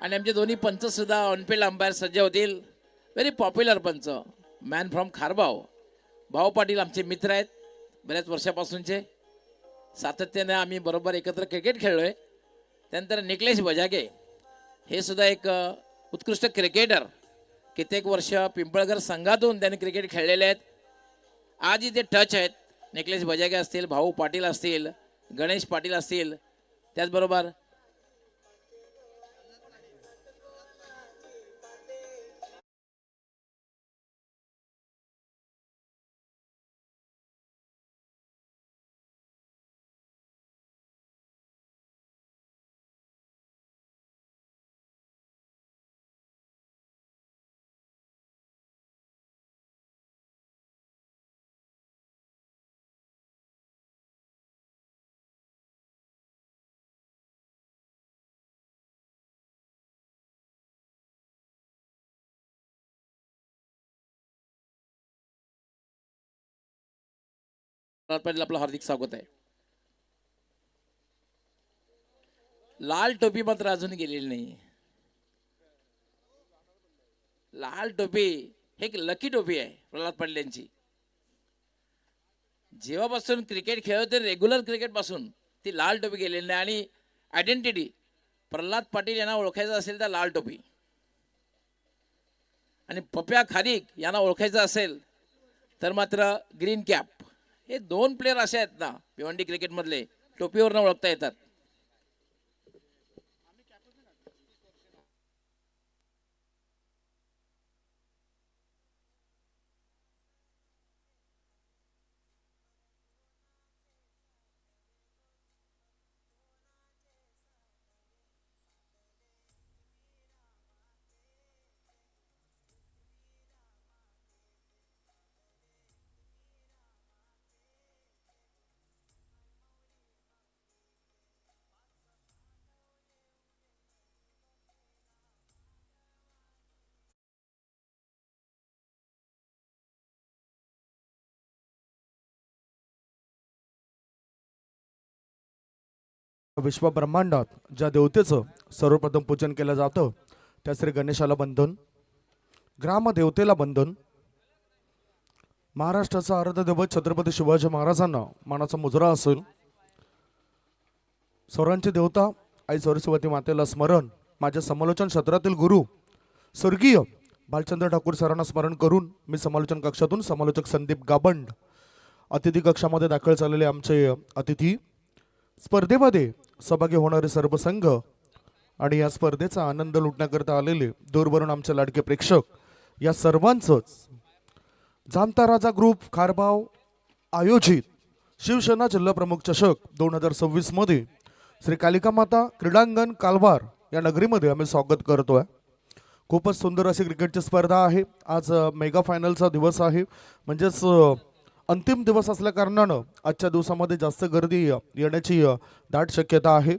आणि आमचे दोन्ही पंच सुद्धा ऑनफिल्ड अंपायर सज्ज होतील. व्हेरी पॉप्युलर पंच, मॅन फ्रॉम खारबाव. भाऊ पाटील आमचे मित्र आहेत बऱ्याच वर्षापासूनचे. सातत्याने आम्ही बरोबर एकत्र क्रिकेट खेळलोय. त्यानंतर निकलेश बजागे हे सुद्धा एक उत्कृष्ट क्रिकेटर. कित्येक वर्ष पिंपळगर संघातून त्यांनी क्रिकेट खेळलेले आहेत. आजही ते टच आहेत. निकलेश बजागे असतील, भाऊ पाटील असतील, गणेश पाटील असतील. त्याचबरोबर आपलं हार्दिक स्वागत आहे. लाल टोपी मात्र अजून गेलेली नाही. लाल टोपी हे एक लकी टोपी आहे प्रल्हाद पाटील यांची. जेव्हापासून क्रिकेट खेळत होते रेग्युलर क्रिकेट पासून ती लाल टोपी गेलेली नाही. आणि आयडेंटिटी प्रल्हाद पाटील यांना ओळखायचं असेल तर लाल टोपी, आणि पप्या खारीक यांना ओळखायचं असेल तर मात्र ग्रीन कॅप. हे दोन प्लेयर असे आहेत ना भिवंडी क्रिकेटमधले टोपीवरनं ओळखता येतात. विश्वब्रह्मांडात ज्या देवतेचं सर्वप्रथम पूजन केलं जातं त्या श्री गणेशाला बंधन, ग्रामदेवतेला बंधन, महाराष्ट्राचा आराध्यदैवत छत्रपती शिवाजी महाराजांना मानाचा मुजरा असेल, सर्वांची देवता आई सरस्वती मातेला स्मरण, माझ्या समालोचन क्षेत्रातील गुरु स्वर्गीय भालचंद्र ठाकूर सरांना स्मरण करून मी समालोचन कक्षातून समालोचक संदीप गाबंड अतिथी कक्षामध्ये दाखल झालेले आमचे अतिथी, स्पर्धेमध्ये सहभागी होणारे सर्व संघ आणि या स्पर्धेचा आनंद लुटण्याकरता आलेले दूरवरून आमचे लाडके प्रेक्षक, या सर्वांचंच जामता राजा ग्रुप खारबाव आयोजित शिवसेना जिल्हा प्रमुख चषक 2026 मध्ये श्री कालिका माता क्रीडांगण कालवार या नगरीमध्ये आम्ही स्वागत करतोय. खूपच सुंदर अशी क्रिकेटची स्पर्धा आहे. आज मेगा फायनलचा दिवस आहे, म्हणजेच अंतिम दिवस असल्या कारणानं आजच्या दिवसामध्ये जास्त गर्दी येण्याची दाट शक्यता आहे.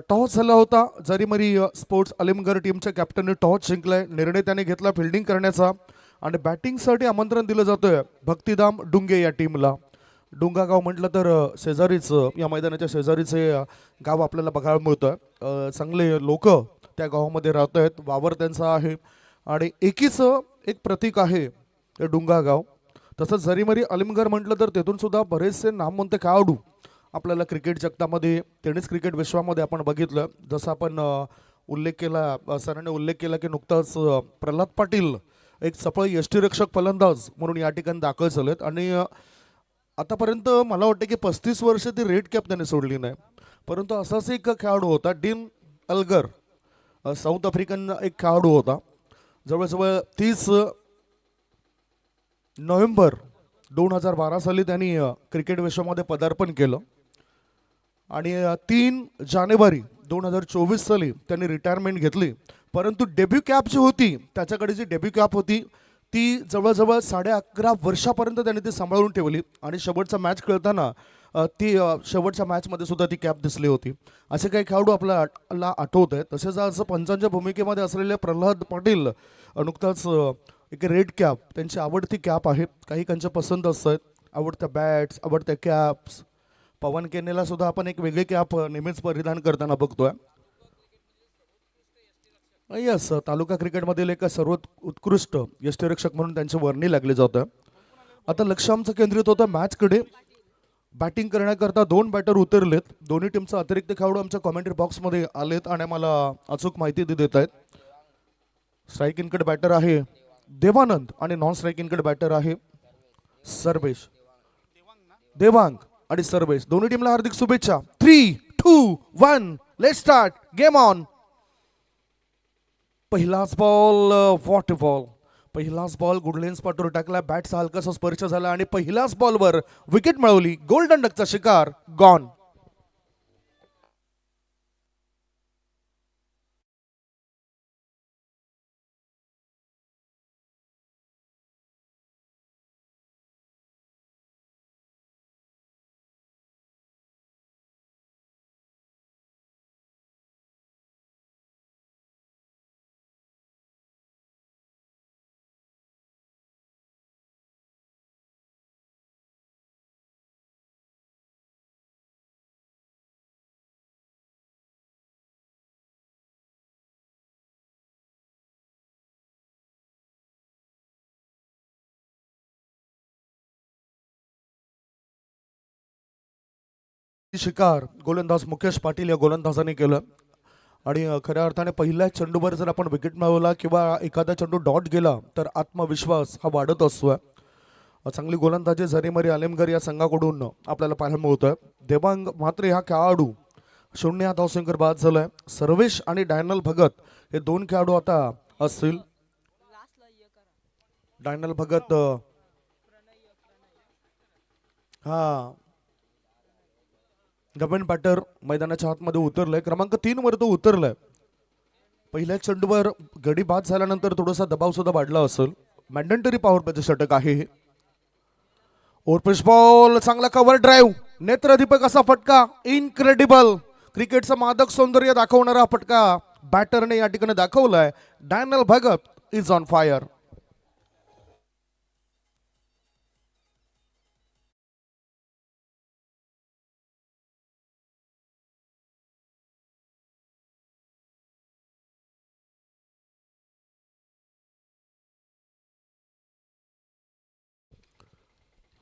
टॉस झाला होता. जरीमरी स्पोर्ट्स अलिमगड टीमच्या कॅप्टनने टॉस जिंकलाय. निर्णय त्याने घेतला फिल्डिंग करण्याचा आणि बॅटिंगसाठी आमंत्रण दिलं जातोय भक्तिधाम डुंगे या टीमला. डुंगा गाव म्हटलं तर शेजारीच, या मैदानाच्या शेजारीचे गाव आपल्याला बघायला मिळतं. चांगले लोक त्या गावामध्ये राहत आहेत, वावर त्यांचा आहे आणि एकीचं एक प्रतीक आहे हे डुंगा गाव. तसंच जरीमरी अलिमगड म्हटलं तर तेथून सुद्धा बरेचसे नामवंत खेळाडू आपल्याला क्रिकेट जगतामध्ये, टेनिस क्रिकेट विश्वामध्ये आपण बघितलं. जसं आपण उल्लेख केला, सरांनी उल्लेख केला की नुकताच प्रल्हाद पाटील एक सफळ यष्टीरक्षक फलंदाज म्हणून या ठिकाणी दाखल झालेत आणि आतापर्यंत मला वाटतं की 35 वर्ष ती रेड कॅप त्याने सोडली नाही. परंतु असाच एक खेळाडू होता डीन अल्गर, साऊथ आफ्रिकन एक खेळाडू होता. जवळजवळ 30 नोव्हेंबर 2012 साली त्यांनी क्रिकेट विश्वामध्ये पदार्पण केलं आणि 3 जानेवारी 2024 साली त्यांनी रिटायरमेंट घेतली. परंतु डेब्यू कॅप जी होती, त्याच्याकडे जी डेब्यू कॅप होती ती जवळजवळ 11.5 वर्षापर्यंत त्यांनी ती सांभाळून ठेवली आणि शेवटचा मॅच खेळताना ती शेवटच्या मॅचमध्ये सुद्धा ती कॅप दिसली होती. असे काही खेळाडू आपल्याला आठवत आहेत. तसेच आज पंचांच्या भूमिकेमध्ये असलेले प्रल्हाद पाटील नुकताच एक रेड कॅप त्यांची आवडती कॅप आहे. काही त्यांच्या पसंत असतात, आवडत्या बॅट्स, आवडत्या कॅप्स. पवन केनेला सुद्धा आपण एक वेगळी कॅप नेहमीच परिधान करताना बघतोय. यस, तालुका क्रिकेटमधील एक सर्वात उत्कृष्ट यष्टिरक्षक म्हणून त्यांची वर्णी लागली जातं. आता लक्ष आमचं केंद्रित होतं मॅचकडे. बॅटिंग करण्याकरता दोन बॅटर उतरलेत. दोन्ही टीमचा अतिरिक्त खेळाडू आमच्या कॉमेंट्री बॉक्समध्ये आलेत आणि मला अचूक माहिती देत आहेत. स्ट्रायकिंगकडे बॅटर आहे देवानंद आणि नॉन स्ट्रायकिंगकडे बॅटर आहे सर्वेश. देवांग आणि सर्वेश दोन्ही टीमला हार्दिक शुभेच्छा. 3, 2, 1 लेट स्टार्ट गेम ऑन. पहिलाच बॉल व्हॉट बॉल. पहिलाच बॉल गुडलेन्स पाठवर टाकला. बॅटचा हलकासा स्पर्श झाला आणि पहिल्याच बॉलवर विकेट मिळवली. गोल्डन डकचा शिकार गॉन. शिकार गोलंदाज मुकेश पाटील या गोलंदाजाने केलं आणि खऱ्या अर्थाने पहिल्या चेंडूवर जर आपण विकेट मिळवला किंवा एखादा चेंडू डॉट गेला तर आत्मविश्वास हा वाढत असतोय. चांगली गोलंदाजी झरीमरी आलेमगर या संघाकडून आपल्याला पाहायला मिळतोय. देवांग मात्र हा खेळाडू 0 या धावसंख्येवर बाद झालाय. सर्वेश आणि डायनल भगत हे दोन खेळाडू आता असतील. डायनल भगत हा नवीन बॅटर मैदानाच्या आतमध्ये उतरलाय. क्रमांक 3 वर तो उतरलाय. पहिल्या चेंडूवर गडी बाद झाल्यानंतर थोडासा दबाव सुद्धा वाढला असेल. मॅन्डेटरी पॉवर प्लेचं षटक आहे हे. ओरपिश बॉल चांगला कव्हर ड्राईव्ह. नेत्रदीपक असा फटका. इनक्रेडिबल. क्रिकेटचं मादक सौंदर्य दाखवणारा फटका बॅटरने या ठिकाणी दाखवलाय. Daniel Bhagat is on fire.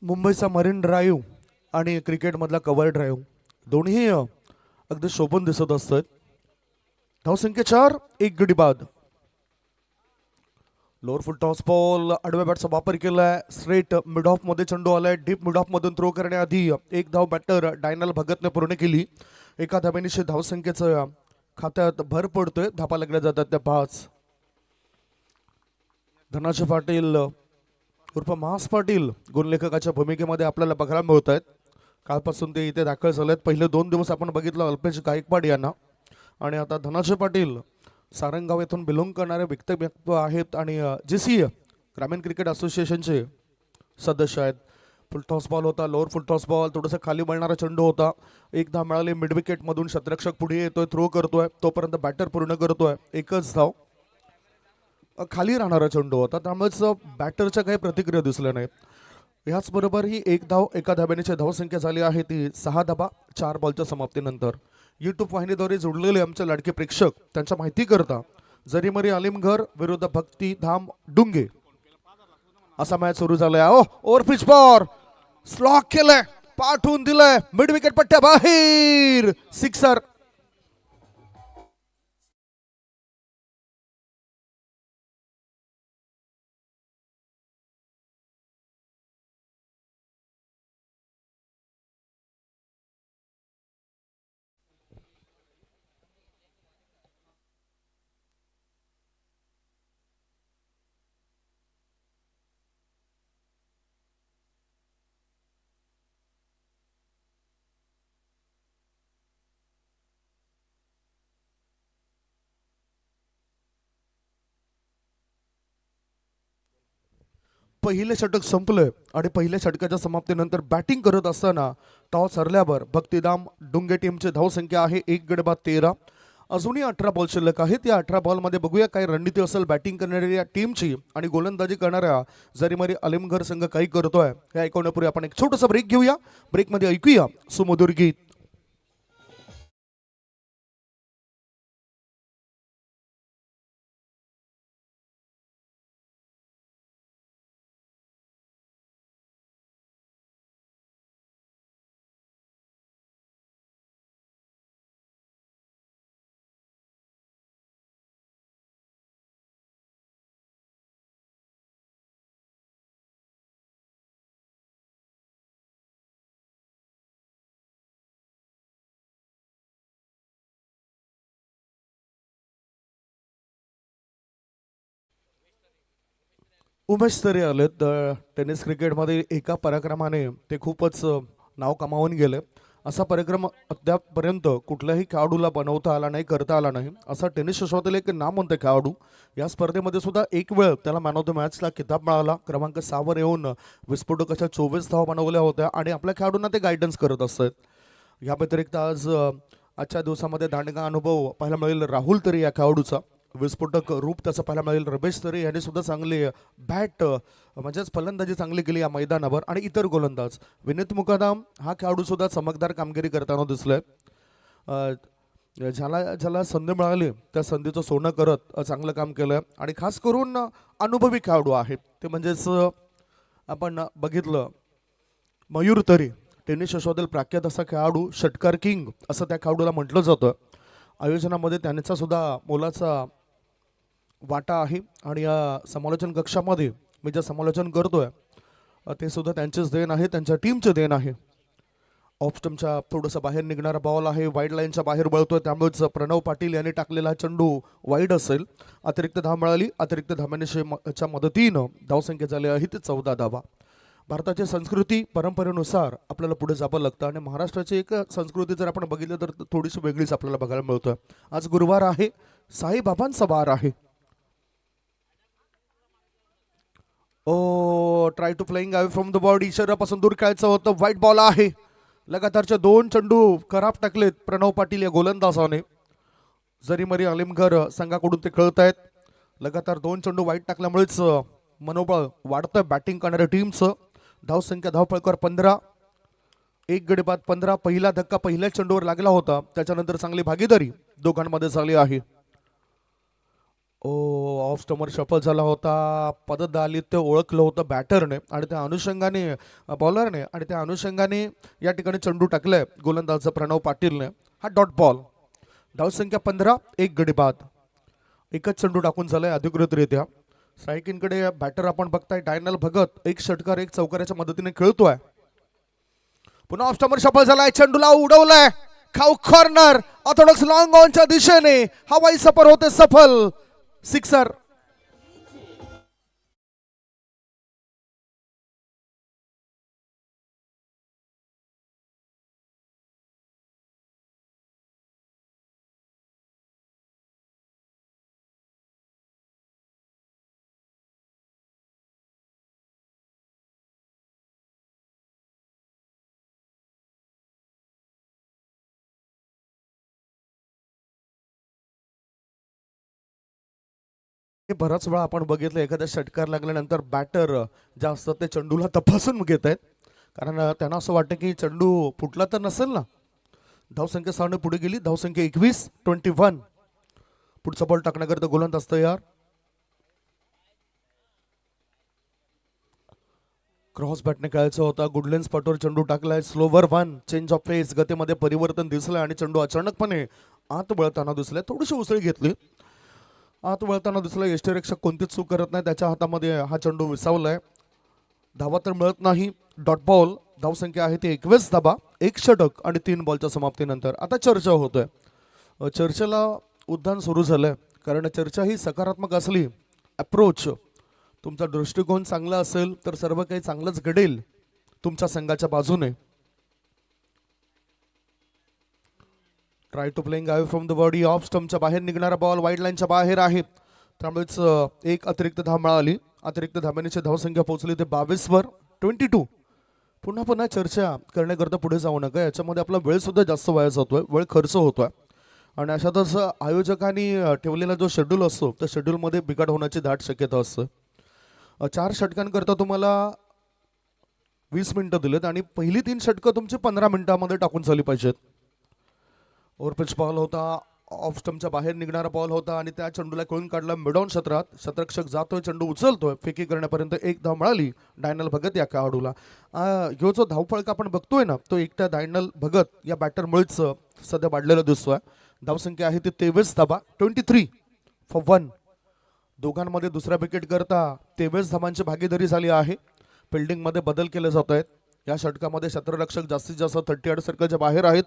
मुंबईचा मरीन ड्राईव्ह आणि क्रिकेटमधला कव्हर ड्राईव्ह दोन्ही अगदी शोभून दिसत असतात. धावसंख्या 4, 1 गडी बाद. लोअर फुट टॉस बॉल आडव्या बॅटचा वापर केलाय. स्ट्रेट मिड ऑफ मध्ये चेंडू आलाय. डीप मिड ऑफ मधून थ्रो करण्याआधी एक धाव बॅटर डायनल भगतने पूर्ण केली. एका धाब्यानिशी धावसंख्येचं खात्यात भर पडतोय. धापा लागल्या जातात त्या 5. धनाजी पाटील उर्फ मास पाटील गुणलेखकाच्या भूमिकेमध्ये आपल्याला बघायला मिळत आहेत. कालपासून ते इथे दाखल झाले आहेत. पहिले 2 दिवस आपण बघितलं अल्पेश गायकवाड यांना आणि आता धनाजी पाटील सारंगाव येथून बिलोंग करणारे व्यक्तिमत्व आहेत आणि GC ग्रामीण क्रिकेट असोसिएशनचे सदस्य आहेत. फुल टॉस बॉल होता. लोअर फुल टॉस बॉल थोडासा खाली वळणारा चेंडू होता. एक धाव मिळाली. मिड विकेट मधून शतरक्षक पुढे येतोय. थ्रो करतोय. तोपर्यंत बॅटर पूर्ण करतोय. एकच धाव. खाली राहणारा चेंडू होता त्यामुळेच बॅटरच्या काही प्रतिक्रिया दिसल्या नाहीत. याचबरोबर ही एक धाव एका धाब्याची धावसंख्या झाली आहे ती 6 धाबा 4 बॉलच्या समाप्तीनंतर. यूट्यूब वाहिनीद्वारे जोडलेले आमचे लाडके प्रेक्षक त्यांच्या माहिती करता जरीमरी आलिमघर विरुद्ध भक्ती धाम डुंगे असा मॅच सुरू झालाय. ओव्हर पिच बॉल स्लॉक केलंय. पाठवून दिलंय. मिड विकेट पट्ट्या बाहेर. सिक्सर. पहिले षटक संपलं आणि पहिल्या षटकाच्या समाप्तीनंतर बॅटिंग करत असताना टॉस हरल्यावर भक्तिधाम डुंगे टीमची धावसंख्या आहे 1 गडी बाद 13. अजूनही 18 बॉल शिल्लक आहेत. या 18 बॉलमध्ये बघूया काय रणनीती असेल बॅटिंग करणाऱ्या टीमची आणि गोलंदाजी करणाऱ्या जरीमरी आलिमघर संघ काही करतोय हे ऐकवण्यापूर्वी आपण एक छोटासा ब्रेक घेऊया. ब्रेकमध्ये ऐकूया सुमधुर गीत. उमेश तरी आलेत टेनिस क्रिकेटमध्ये एका पराक्रमाने ते खूपच नाव कमावून गेले. असा पराक्रम अद्यापपर्यंत कुठल्याही खेळाडूला बनवता आला नाही, करता आला नाही. असा टेनिस विश्वातील एक नामवंत खेळाडू. या स्पर्धेमध्ये सुद्धा एक वेळ त्याला मॅन ऑफ द मॅचला किताब मिळाला. क्रमांक 6 वर येऊन विस्फोटकाच्या 24 धावा बनवल्या होत्या आणि आपल्या खेळाडूंना ते गायडन्स करत असतात. या व्यतिरिक्त आजच्या दिवसामध्ये दांडगा अनुभव पाहायला मिळेल राहुल तरी या खेळाडूचा. विस्फोटक रूप त्याचं पाहायला मिळेल रमेश तरी यांनी सुद्धा चांगली बॅट म्हणजेच फलंदाजी चांगली केली या मैदानावर. आणि इतर गोलंदाज विनीत मुकादम हा खेळाडू सुद्धा चमकदार कामगिरी करताना दिसलाय. ज्याला संधी मिळाली त्या संधीचं सोनं करत चांगलं काम केलं. आणि खास करून अनुभवी खेळाडू आहेत ते म्हणजेच आपण बघितलं मयूर तरी टेनिस विश्वातील प्रख्यात असा खेळाडू, षटकार किंग असं त्या खेळाडूला म्हटलं जातं. आयोजनामध्ये त्यांचा सुद्धा मोलाचा वाटा आहे. आणि या समालोचन कक्षामध्ये मी जे समालोचन करतोय ते सुद्धा त्यांचेच देण आहे, त्यांच्या टीमचे देण आहे. ऑफ स्टंपच्या थोडंसं बाहेर निघणारा बॉल आहे, वाईड लाईनच्या बाहेर बळतोय, त्यामुळेच प्रणव पाटील यांनी टाकलेला चेंडू वाईड असेल. अतिरिक्त धाव मिळाली. अतिरिक्त धावण्याच्या मदतीनं धावसंख्या झाली आहे ते 14 धावा. भारताची संस्कृती परंपरेनुसार आपल्याला पुढे जावं लागतं आणि महाराष्ट्राची एक संस्कृती जर आपण बघितलं तर थोडीशी वेगळीच आपल्याला बघायला मिळतोय. आज गुरुवार आहे, साईबाबांचा वार आहे. Oh try to flying away from the body, शरीरापासून दूर खेळायचं होतं. व्हाईट बॉल आहे. लगातारचे 2 चेंडू खराब टाकलेत प्रणव पाटील या गोलंदाजाने. जरीमरी आलिमगर संघाकडून ते खेळत आहेत. लगातार 2 चेंडू वाईट टाकल्यामुळेच मनोबळ वाढतंय बॅटिंग करणाऱ्या टीमचं. धावसंख्या धावफळकर 15, एक गडी बाद 15. पहिला धक्का पहिल्या चेंडूवर लागला होता, त्याच्यानंतर चांगली भागीदारी दोघांमध्ये झाली आहे. ऑफ स्टंपर शफल झाला होता. पदत आली ते ओळखलं होतं बॅटरने आणि त्या अनुषंगाने बॉलरने आणि त्या अनुषंगाने या ठिकाणी चेंडू टाकलाय गोलंदाज प्रणव पाटीलने. हा डॉट बॉल. धावसंख्या 15, एक गडी बाद. एकच चेंडू टाकून झालाय अधिकृतरित्या. स्ट्रायकिंगकडे बॅटर आपण बघताय डायनल भगत. एक षटकार एक चौकाराच्या मदतीने खेळतोय. पुन्हा ऑफ स्टंपर शफल झालाय, चेंडूला उडवलाय खाऊ कॉर्नर. ऑर्थोडॉक्स लॉंग ऑनच्या दिशेने हवाई सफर होते सफल. सिक्सर. हे बराच वेळा आपण बघितलं एखाद्या षटकार लागल्यानंतर बॅटर जे असतात ते चेंडूला तपासून घेत आहेत, कारण त्यांना असं वाटतं की चेंडू फुटला तर नसेल ना. धावसंख्या 6 पुढे गेली. धावसंख्या 21. पुढचा बॉल टाकण्याकरता गोलंदाज तयार. क्रॉस बॅटने खेळायचा होता. गुडलेन स्पॉटवर चेंडू टाकलाय. स्लोवर 1. चेंज ऑफ पेस, गतीमध्ये परिवर्तन दिसलंय आणि चेंडू अचानकपणे आत वळताना दिसलाय. थोडीशी उसळी घेतली, आत वळताना दिसलं. यष्टीरक्षक कोणतीच चूक करत नाही, त्याच्या हातामध्ये हा चेंडू विसावलाय. धावा तर मिळत नाही. Dot ball. धावसंख्या आहे ती 21 धावा. 1 षटक आणि 3 बॉलच्या समाप्तीनंतर आता चर्चा होतोय. चर्चेला उद्यान सुरू झालंय, कारण चर्चा ही सकारात्मक असली, अप्रोच तुमचा दृष्टिकोन चांगला असेल तर सर्व काही चांगलंच घडेल तुमच्या संघाच्या बाजूने. Try to playing away from the body. Off स्टंपच्या बाहेर निघणारा बॉल वाईड लाईनच्या बाहेर आहे, त्यामुळेच एक अतिरिक्त धाव मिळाली. अतिरिक्त धावण्याची धावसंख्या पोहोचली ते 22 वर. 22. पुन्हा चर्चा करण्याकरता पुढे जाऊ नका. याच्यामध्ये आपला वेळ सुद्धा जास्त वाया जातोय, वेळ खर्च होतोय आणि अशातच आयोजकांनी ठेवलेला जो शेड्यूल असतो त्या शेड्यूलमध्ये बिघाड होण्याची दाट शक्यता असते. 4 षटकांकरता तुम्हाला 20 मिनिटं दिलेत आणि पहिली 3 षटकं तुमची 15 मिनिटांमध्ये टाकून झाली पाहिजेत. ओव्हरपिच बॉल होता, ऑफ स्टंपच्या बाहेर निघणारा बॉल होता आणि त्या चेंडूला खेळून काढला मिडऑन क्षेत्रात. शतरक्षक जातोय, चेंडू उचलतोय, फेकी करण्यापर्यंत 1 धाव मिळाली डायनल भगत या खेळाडूला. ह्यो जो धावफळक आपण बघतोय ना, तो एकट्या डायनल भगत या बॅटरमुळेच सध्या वाढलेला दिसतोय. धावसंख्या आहे ती 23 धावा. 23 फॉर 1. दोघांमध्ये दुसऱ्या विकेट करता 23 धावांची भागीदारी झाली आहे. फिल्डिंगमध्ये बदल केले जात आहेत. या षटकामध्ये क्षेत्ररक्षक जास्तीत जास्त 38 सर्कलच्या बाहेर आहेत.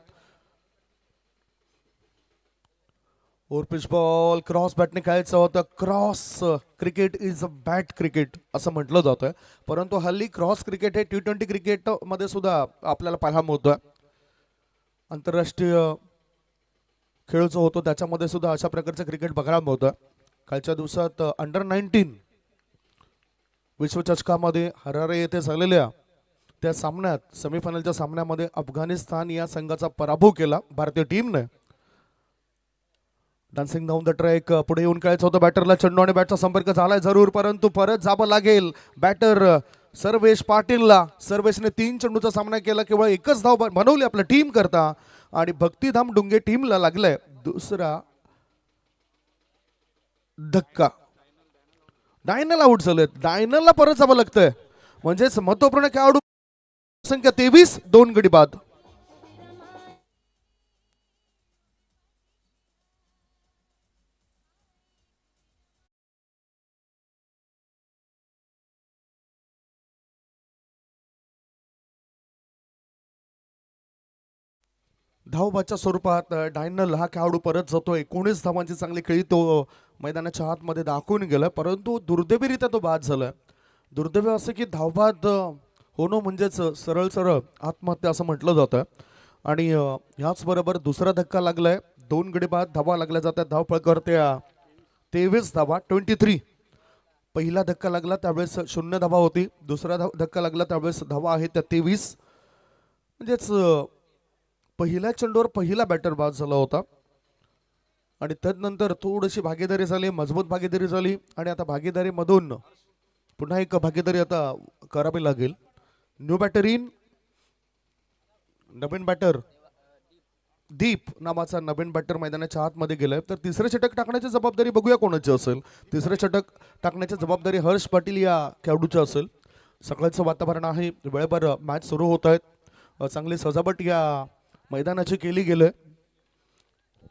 ओर पिच बॉल क्रॉस बॅटने खेळायचं होतं. Cross cricket is a bat cricket असं म्हटलं जातंय, परंतु हल्ली क्रॉस क्रिकेट हे T20 क्रिकेट मध्ये सुद्धा आपल्याला पाहायला मिळतोय. आंतरराष्ट्रीय खेळ जो होतो त्याच्यामध्ये सुद्धा अशा प्रकारचं क्रिकेट बघायला मिळतं. कालच्या दिवसात अंडर-19 विश्वचषकामध्ये हरारे येथे झालेल्या त्या सामन्यात सेमीफायनलच्या सामन्यामध्ये अफगाणिस्तान या संघाचा पराभव केला भारतीय टीमने. डान्सिंग डाऊन द ट्रॅक पुढे येऊन खेळायचं होतं. बॅटरला चेंडू आणि बॅटचा संपर्क झालाय जरूर, परंतु परत जावं लागेल बॅटर सर्वेश पाटीलला. सर्वेशने 3 चेंडूचा सामना केला, केवळ एकच धाव बनवली आपल्या टीम करता आणि भक्तिधाम डुंगे टीमला लागलाय दुसरा धक्का. डायनल आउट झालेत. डायनलला परत जावं लागतंय, म्हणजेच महत्वपूर्ण खेळाडू संख्या 23, 2 गडी बाद. धावबाच्या स्वरूपात डायनल हा खेळाडू परत जातो. 19 धावांची चांगली खेळी तो मैदानाच्या आतमध्ये दाखवून गेला, परंतु दुर्दैवीरित्या तो बाद झालाय. दुर्दैव असं की धावबाद होणं म्हणजेच सरळ सरळ आत्महत्या असं म्हटलं जातं. आणि ह्याचबरोबर दुसरा धक्का लागलाय. 2 गडी बाद धावा लागल्या जातात. धावपळ करते 23 धावा 23. पहिला धक्का लागला त्यावेळेस 0 धावा होती. दुसरा धक्का लागला त्यावेळेस धावा आहे त्या 23. म्हणजेच पहिल्या चेंडूवर पहिला बॅटर बाद झाला होता आणि त्यानंतर थोडीशी भागीदारी झाली, मजबूत भागीदारी झाली आणि आता भागीदारीमधून पुन्हा एक भागीदारी आता करावी लागेल. न्यू बॅटर इन, नवीन बॅटर दीप नावाचा नवीन बॅटर मैदानाच्या आतमध्ये गेलाय. तर तिसरं षटक टाकण्याची जबाबदारी बघूया कोणाची असेल. तिसरं षटक टाकण्याची जबाबदारी हर्ष पाटील या खेळाडूची असेल. सकाळचं वातावरण आहे, वेळेवर मॅच सुरू होत आहेत. चांगली सजावट या मैदानाची केली गेले.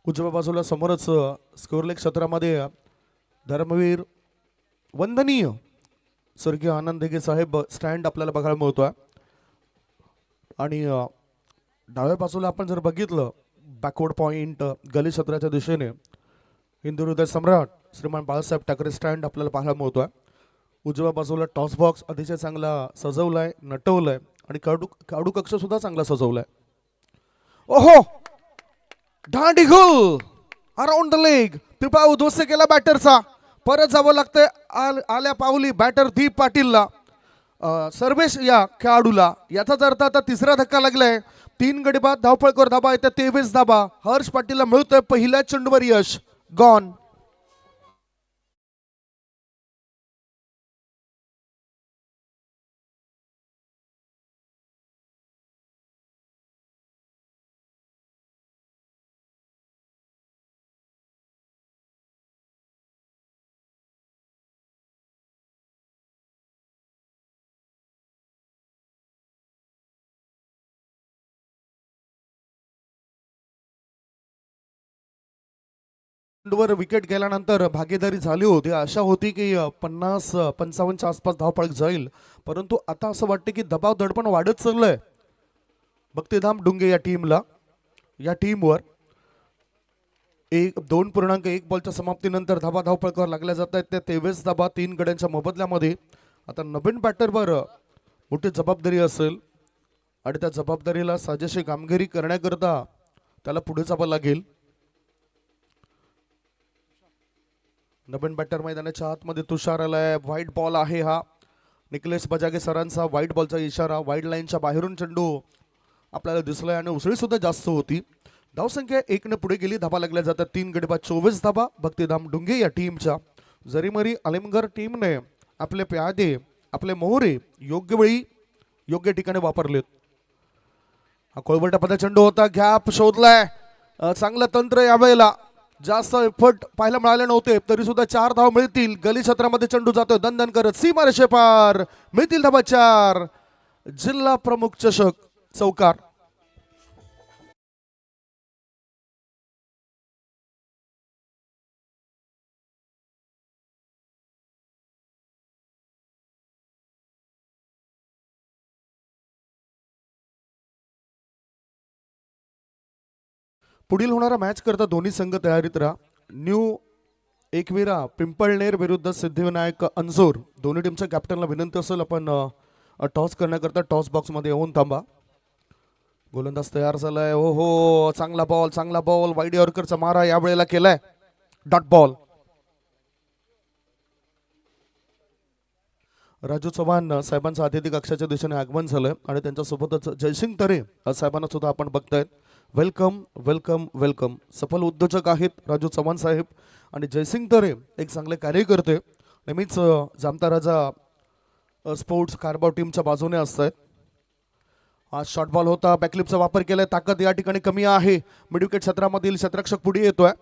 उजव्या बाजूला समोरच स्कोरलेग क्षेत्रामध्ये धर्मवीर वंदनीय स्वर्गीय आनंद दिघे साहेब स्टँड आपल्याला बघायला मिळतोय. आणि डाव्या बाजूला आपण जर बघितलं बॅकवर्ड पॉइंट गली क्षेत्राच्या दिशेने हिंदू हृदय सम्राट श्रीमान बाळासाहेब ठाकरे स्टँड आपल्याला पाहायला मिळतोय. उजव्या बाजूला टॉस बॉक्स अतिशय चांगला सजवलाय, नटवलाय आणि खेळाडू कक्ष सुद्धा चांगला सजवलाय. ओहो, दांडी गोल अराउंड द लेग. पिपा उद्ध्वस्त केला बॅटरचा. परत जावं लागतंय आल्या पावली बॅटर दीप पाटीलला, सर्वेश या खेळाडूला. याचाच अर्थ आता तिसरा धक्का लागलाय. 3 गडी बाद धावपळकर धाबा येत्या 23 धाबा. हर्ष पाटीलला मिळतोय पहिल्या चेंडूवर यश. गॉन. वर विकेट गेल्यानंतर भागीदारी झाली होती. आशा होती की 50-55च्या आसपास धावपळ जाईल, परंतु आता असं वाटतं की दबाव दडपण वाढत चाललंय भक्तिधाम डुंगे या टीमला. या टीमवर 2.1 बॉलच्या समाप्तीनंतर धावपळकर लागल्या जात आहेत. त्या 23 धाबा 3 गड्यांच्या मोबदल्यामध्ये. आता नवीन बॅटरवर मोठी जबाबदारी असेल आणि त्या जबाबदारीला साजेशी कामगिरी करण्याकरता त्याला पुढे जावं लागेल. नवीन बॅटर मैदानाच्या आतमध्ये तुषार आलाय. व्हाईट बॉल आहे हा. निकलेश बजागे सरांचा व्हाईट बॉलचा इशारा. वाईड लाईनच्या बाहेरून चेंडू आपल्याला दिसलाय आणि उसळी सुद्धा जास्त होती. धावसंख्या 1 ने पुढे गेली. धाबा लागल्या जातात 3 गडी बाद 24 धाबा भक्तिधाम डुंगे या टीमच्या. जरीमरी आलिमगर टीमने आपले प्यादे, आपले मोहरे योग्य वेळी योग्य ठिकाणी वापरलेत. हा कोळवटा पदा चेंडू होता. गॅप शोधलाय. चांगलं तंत्र यावेळेला. जास्त एफर्ट पाहायला मिळाले नव्हते तरी सुद्धा 4 धाव मिळतील. गली क्षेत्रामध्ये चेंडू जातोय दणदण करत. सीमा रेषेपार मिळतील धाबा 4. जिल्हा प्रमुख चषक चौकार. पुढील होणारा मॅच करता दोन्ही संघ तयारीत राहा. न्यू एकविरा पिंपळनेर विरुद्ध सिद्धिविनायक अंजोर. दोन्ही टीमच्या कॅप्टनला विनंती असेल आपण टॉस करण्याकरता टॉस बॉक्समध्ये येऊन थांबा. गोलंदाज तयार झालाय. हो हो, चांगला बॉल वाईड यॉर्करचा मारा यावेळेला केलाय. Dot ball. राजू चव्हाण साहेबांचं अतिथी कक्षाच्या दिशेने आगमन झालंय आणि त्यांच्यासोबतच जयसिंग तरे साहेबांना सुद्धा आपण बघतायत. Welcome welcome welcome. सफल उद्योजक आहेत राजू चव्हाण साहेब आणि जयसिंग तरे एक चांगले कार्यकर्ते. नेहमीच जामता राजा स्पोर्ट्स कारबाव टीमच्या बाजूने असतात. आज शॉर्ट बॉल होता, बॅकलिपचा वापर केलाय. ताकद या ठिकाणी कमी आहे. मिडविकेट क्षेत्रामधील क्षेत्ररक्षक पुढे येतोय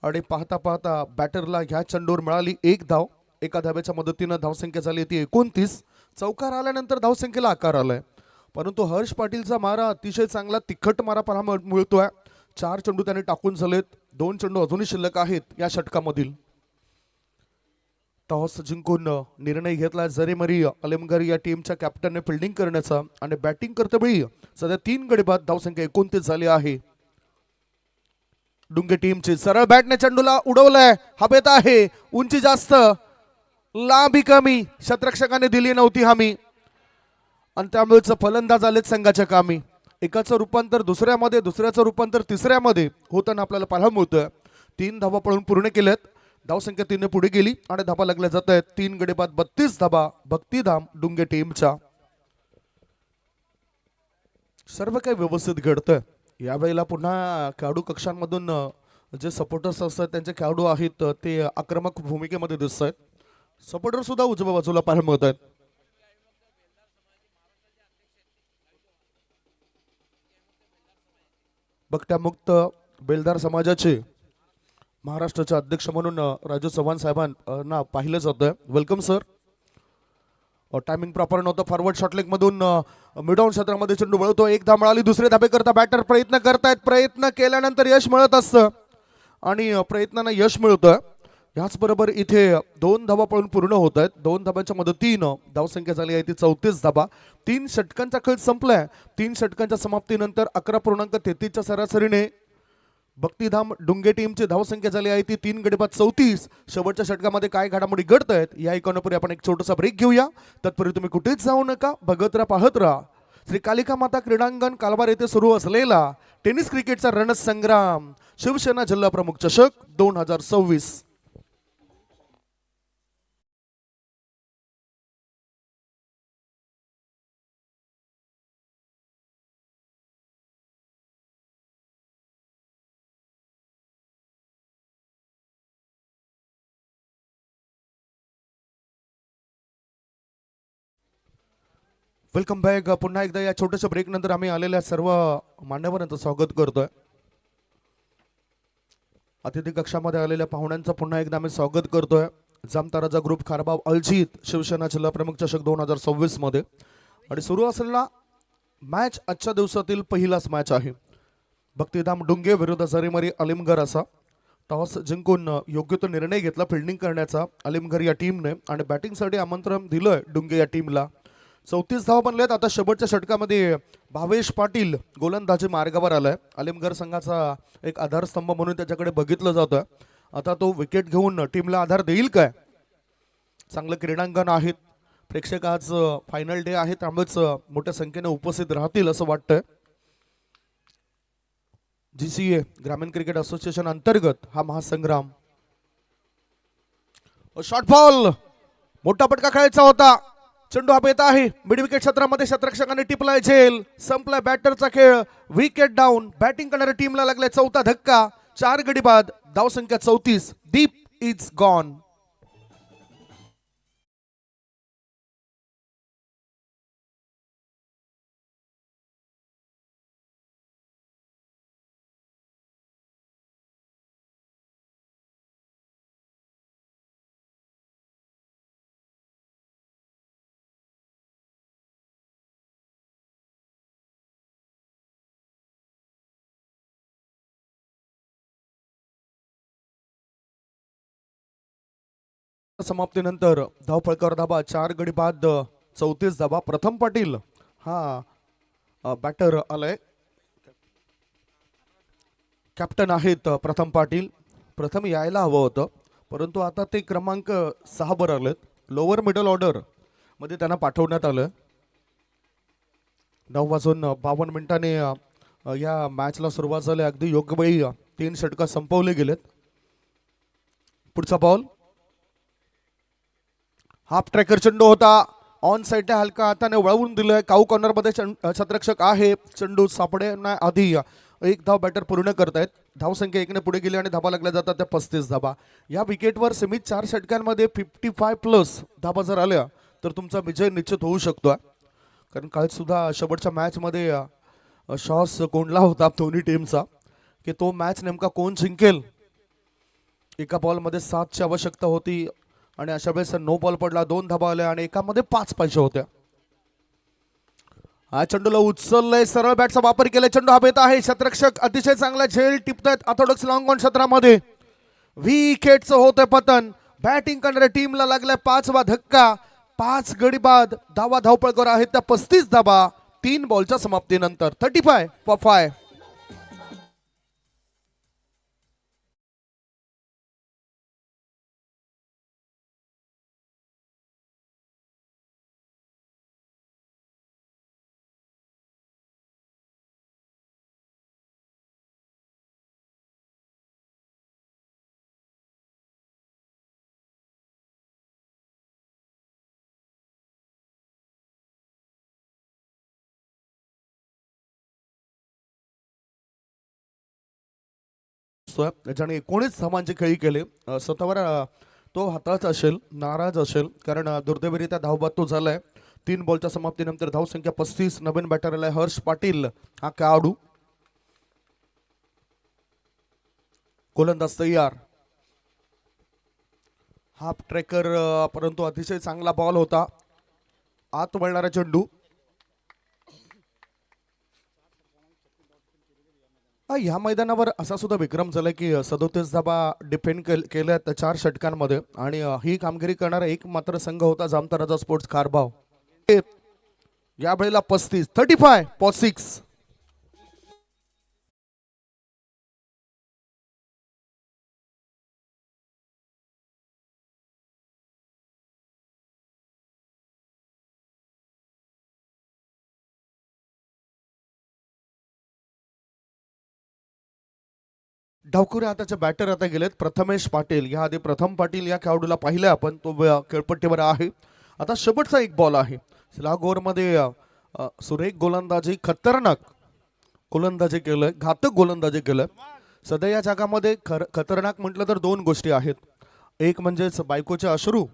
आणि पाहता पाहता बॅटरला ह्या चेंडूवर मिळाली एक धाव. एका धाब्याच्या मदतीनं धावसंख्या झाली ती 29. चौकार आल्यानंतर धावसंख्येला आकार आलाय, परंतु हर्ष पाटीलचा मारा अतिशय चांगला तिखट मारा पाहायला मिळतोय. 4 चेंडू त्याने टाकून झालेत. 2 चेंडू अजूनही शिल्लक आहेत या षटकामधील. टॉस जिंकून निर्णय घेतला जरीमरी अलिमगर या टीमच्या कॅप्टनने फिल्डिंग करण्याचा आणि बॅटिंग करतेवेळी सध्या 3 गडी बाद धावसंख्या 29 झाली आहे. डुंगे टीमची सरळ बॅटने चेंडूला उडवलाय. हवेत आहे, उंची जास्त, लांबी कमी. क्षेत्ररक्षकाने दिली नव्हती हमी आणि त्यामुळे फलंदाज आलेत संघाच्या कामी. एकाचं रूपांतर दुसऱ्यामध्ये, दुसऱ्याचं रूपांतर तिसऱ्यामध्ये होताना आपल्याला पाहायला मिळतोय. 3 धावा पळून पूर्ण केल्यात. धावसंख्या 3 ने पुढे गेली आणि धाबा लागल्या जात आहेत. 3 गडी बाद 32 धाबा भक्तिधाम डुंगे टीमच्या. सर्व काही व्यवस्थित घडतंय. यावेळेला पुन्हा खेळाडू कक्षांमधून जे सपोर्टर्स असतात त्यांचे खेळाडू आहेत ते आक्रमक भूमिकेमध्ये दिसत आहेत. सपोर्टर सुद्धा उजव्या बाजूला पाहायला मिळत आहेत. बगट्या मुक्त बेलदार समाजाचे महाराष्ट्राचे अध्यक्ष म्हणून राजू चव्हाण साहेबांना पाहिलं जातं. Welcome sir. टायमिंग प्रॉपर नव्हतं. फॉरवर्ड शॉटलेग मधून मिडऑन क्षेत्रामध्ये चेंडू वळतो. एक धाव मिळाली. दुसरे धाबे करता बॅटर प्रयत्न करतायत. प्रयत्न केल्यानंतर यश मिळत असतं आणि प्रयत्नांना यश मिळतं. ह्याचबरोबर इथे 2 धावा पळून पूर्ण होत आहेत. 2 धाब्यांच्या मदतीनं धावसंख्या झाली आहे ती 34 धाबा. 3 षटकांचा खेळ संपलाय. 3 षटकांच्या समाप्तीनंतर 11.33च्या सरासरीने भक्तिधाम डुंगे टीमची धावसंख्या झाली आहे ती 3 गडी बाद 34. शेवटच्या षटकामध्ये काय घडामोडी घडत आहेत या ऐकण्यापूर्वी आपण एक छोटासा ब्रेक घेऊया. तत्पूर्वी तुम्ही कुठेच जाऊ नका, बघत राहा, पाहत राहा. श्री कालिका माता क्रीडांगण कालबार येथे सुरू असलेला टेनिस क्रिकेटचा रणसंग्राम शिवसेना जिल्हा प्रमुख चषक 2026. Welcome back. पुन्हा एकदा या छोट्याशा ब्रेक नंतर आम्ही आलेल्या सर्व मान्यवरांचं स्वागत करतोय. अतिथी कक्षामध्ये आलेल्या पाहुण्यांचं पुन्हा एकदा आम्ही स्वागत करतोय. जामता राजा ग्रुप खारबाव अळजीत शिवसेना जिल्हा प्रमुख चषक 2026 मध्ये आणि सुरू असलेला मॅच आजच्या दिवसातील पहिलाच मॅच आहे. भक्तिधाम डुंगे विरुद्ध जरीमरी अलिमगर असा. टॉस जिंकून योग्य तो निर्णय घेतला फिल्डिंग करण्याचा अलिमगर या टीमने आणि बॅटिंगसाठी आमंत्रण दिलंय डुंगे या टीमला. 34 धावा बनल्यात. आता शेवटच्या षटकामध्ये भावेश पाटील गोलंदाजी मार्गावर आलाय. अलिमगर संघाचा एक आधारस्तंभ म्हणून त्याच्याकडे बघितलं जातं. आता तो विकेट घेऊन टीमला आधार देईल काय? चांगलं क्रीडांगण आहेत. प्रेक्षक आज फायनल डे आहे त्यामुळेच मोठ्या संख्येने उपस्थित राहतील असं वाटतंय. GCA ग्रामीण क्रिकेट असोसिएशन अंतर्गत हा महासंग्राम. शॉर्ट बॉल, मोठा पटका खेळायचा होता. चेंडू हवेत आहे. मिड विकेट क्षेत्रामध्ये क्षेत्ररक्षकाने टिपलाय झेल. संपलाय बॅटरचा खेळ. Wicket down. बॅटिंग करणाऱ्या टीमला लागलाय 4था धक्का. 4 गडी बाद. धावसंख्या 34. Deep is gone. समाप्तीनंतर धावफलकावर धाबा 4 गडी बाद 34 धाबा. प्रथम पाटील हा बॅटर आलाय. कॅप्टन आहेत प्रथम पाटील. प्रथम यायला हवं होतं, परंतु आता ते क्रमांक 6 वर आलेत. लोअर मिडल ऑर्डर मध्ये त्यांना पाठवण्यात आलं. 9:52 या मॅचला सुरुवात झाली. अगदी योग्य वेळी 3 षटकं संपवले गेलेत. पुढचा बॉल हाफ ट्रॅकर चेंडू होता. ऑन साईडने हलका हाताने वळवून दिलंय. काऊ कॉर्नर मध्ये क्षेत्ररक्षक आहे. चेंडू सापडण्याआधी एक धाव बॅटर पूर्ण करतायत. धावसंख्या 1 ने पुढे गेली आणि धाबा लागल्या जातात त्या 35 धाबा. या विकेटवर सीमित 4 षटकांमध्ये 55+ धाबा जर आल्या तर तुमचा विजय निश्चित होऊ शकतो. कारण काल सुद्धा शेवटच्या मॅचमध्ये शॉस कोंडला होता दोन्ही टीमचा की तो मॅच नेमका कोण जिंकेल. एका बॉलमध्ये 7ची आवश्यकता होती आणि अशा वेळेस नो बॉल पडला. 2 धाबा आल्या आणि एकामध्ये 5 पाहिजे होत्या. हा चेंडूला उचललंय. सरळ बॅटचा वापर केलाय. चेंडू हवेत आहे. क्षेत्ररक्षक अतिशय चांगला झेल टिपतायत. ऑर्थोडॉक्स लॉंग ऑन क्षेत्रामध्ये विकेटचं होतंय पतन. बॅटिंग करणाऱ्या टीमला लागलाय 5वा धक्का. 5 गडी बाद. धावपळकर आहेत त्या 35 धाबा 3 बॉलच्या समाप्तीनंतर. 35 for 5. ज्याने 19 धावांची खेळी केले. स्वतःवर तो हाताळत असेल, नाराज असेल, कारण दुर्दैवीरित्या धावबाद तो झालाय. 3 बॉलच्या समाप्तीनंतर धावसंख्या 35. नवीन बॅटर आलाय हर्ष पाटील हा खेळाडू. गोलंदाज तयार. हाफ ट्रॅकर परंतु अतिशय चांगला बॉल होता. आत वळणारा चेंडू. ह्या मैदानावर असा सुद्धा विक्रम झाला की 37 धाबा डिफेंड केल्यात 4 षटकांमध्ये आणि ही कामगिरी करणारा एक मात्र संघ होता जामता राजा स्पोर्ट्स खारबाव. या वेळेला 35 for 6. डावखुरे हाताचे बॅटर आता गेलेत प्रथमेश पाटील. या आधी प्रथम पाटील या खेळाडूला पाहिलं आपण. तो खेळपट्टीवर आहे. आता शेवटचा एक बॉल आहे. स्लॅग ओव्हरमध्ये सुरेख गोलंदाजी, खतरनाक गोलंदाजी केलंय, घातक गोलंदाजी केलंय. सध्या या जगामध्ये खतरनाक म्हटलं तर 2 गोष्टी आहेत. एक म्हणजेच बायकोचे अश्रू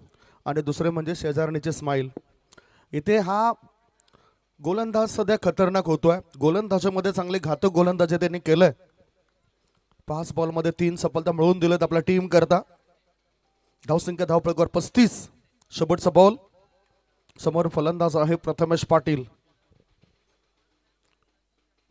आणि दुसरे म्हणजे शेजारणीचे स्माईल. इथे हा गोलंदाज सध्या खतरनाक होतोय. गोलंदाजीमध्ये चांगले घातक गोलंदाजी त्यांनी केलंय. 5 बॉलमध्ये 3 सफलता मिळवून दिलेत आपल्या टीम करता. धावसंख्या धावपळीवर 35. शेवटचा बॉल. समोर फलंदाज आहे प्रथमेश पाटील.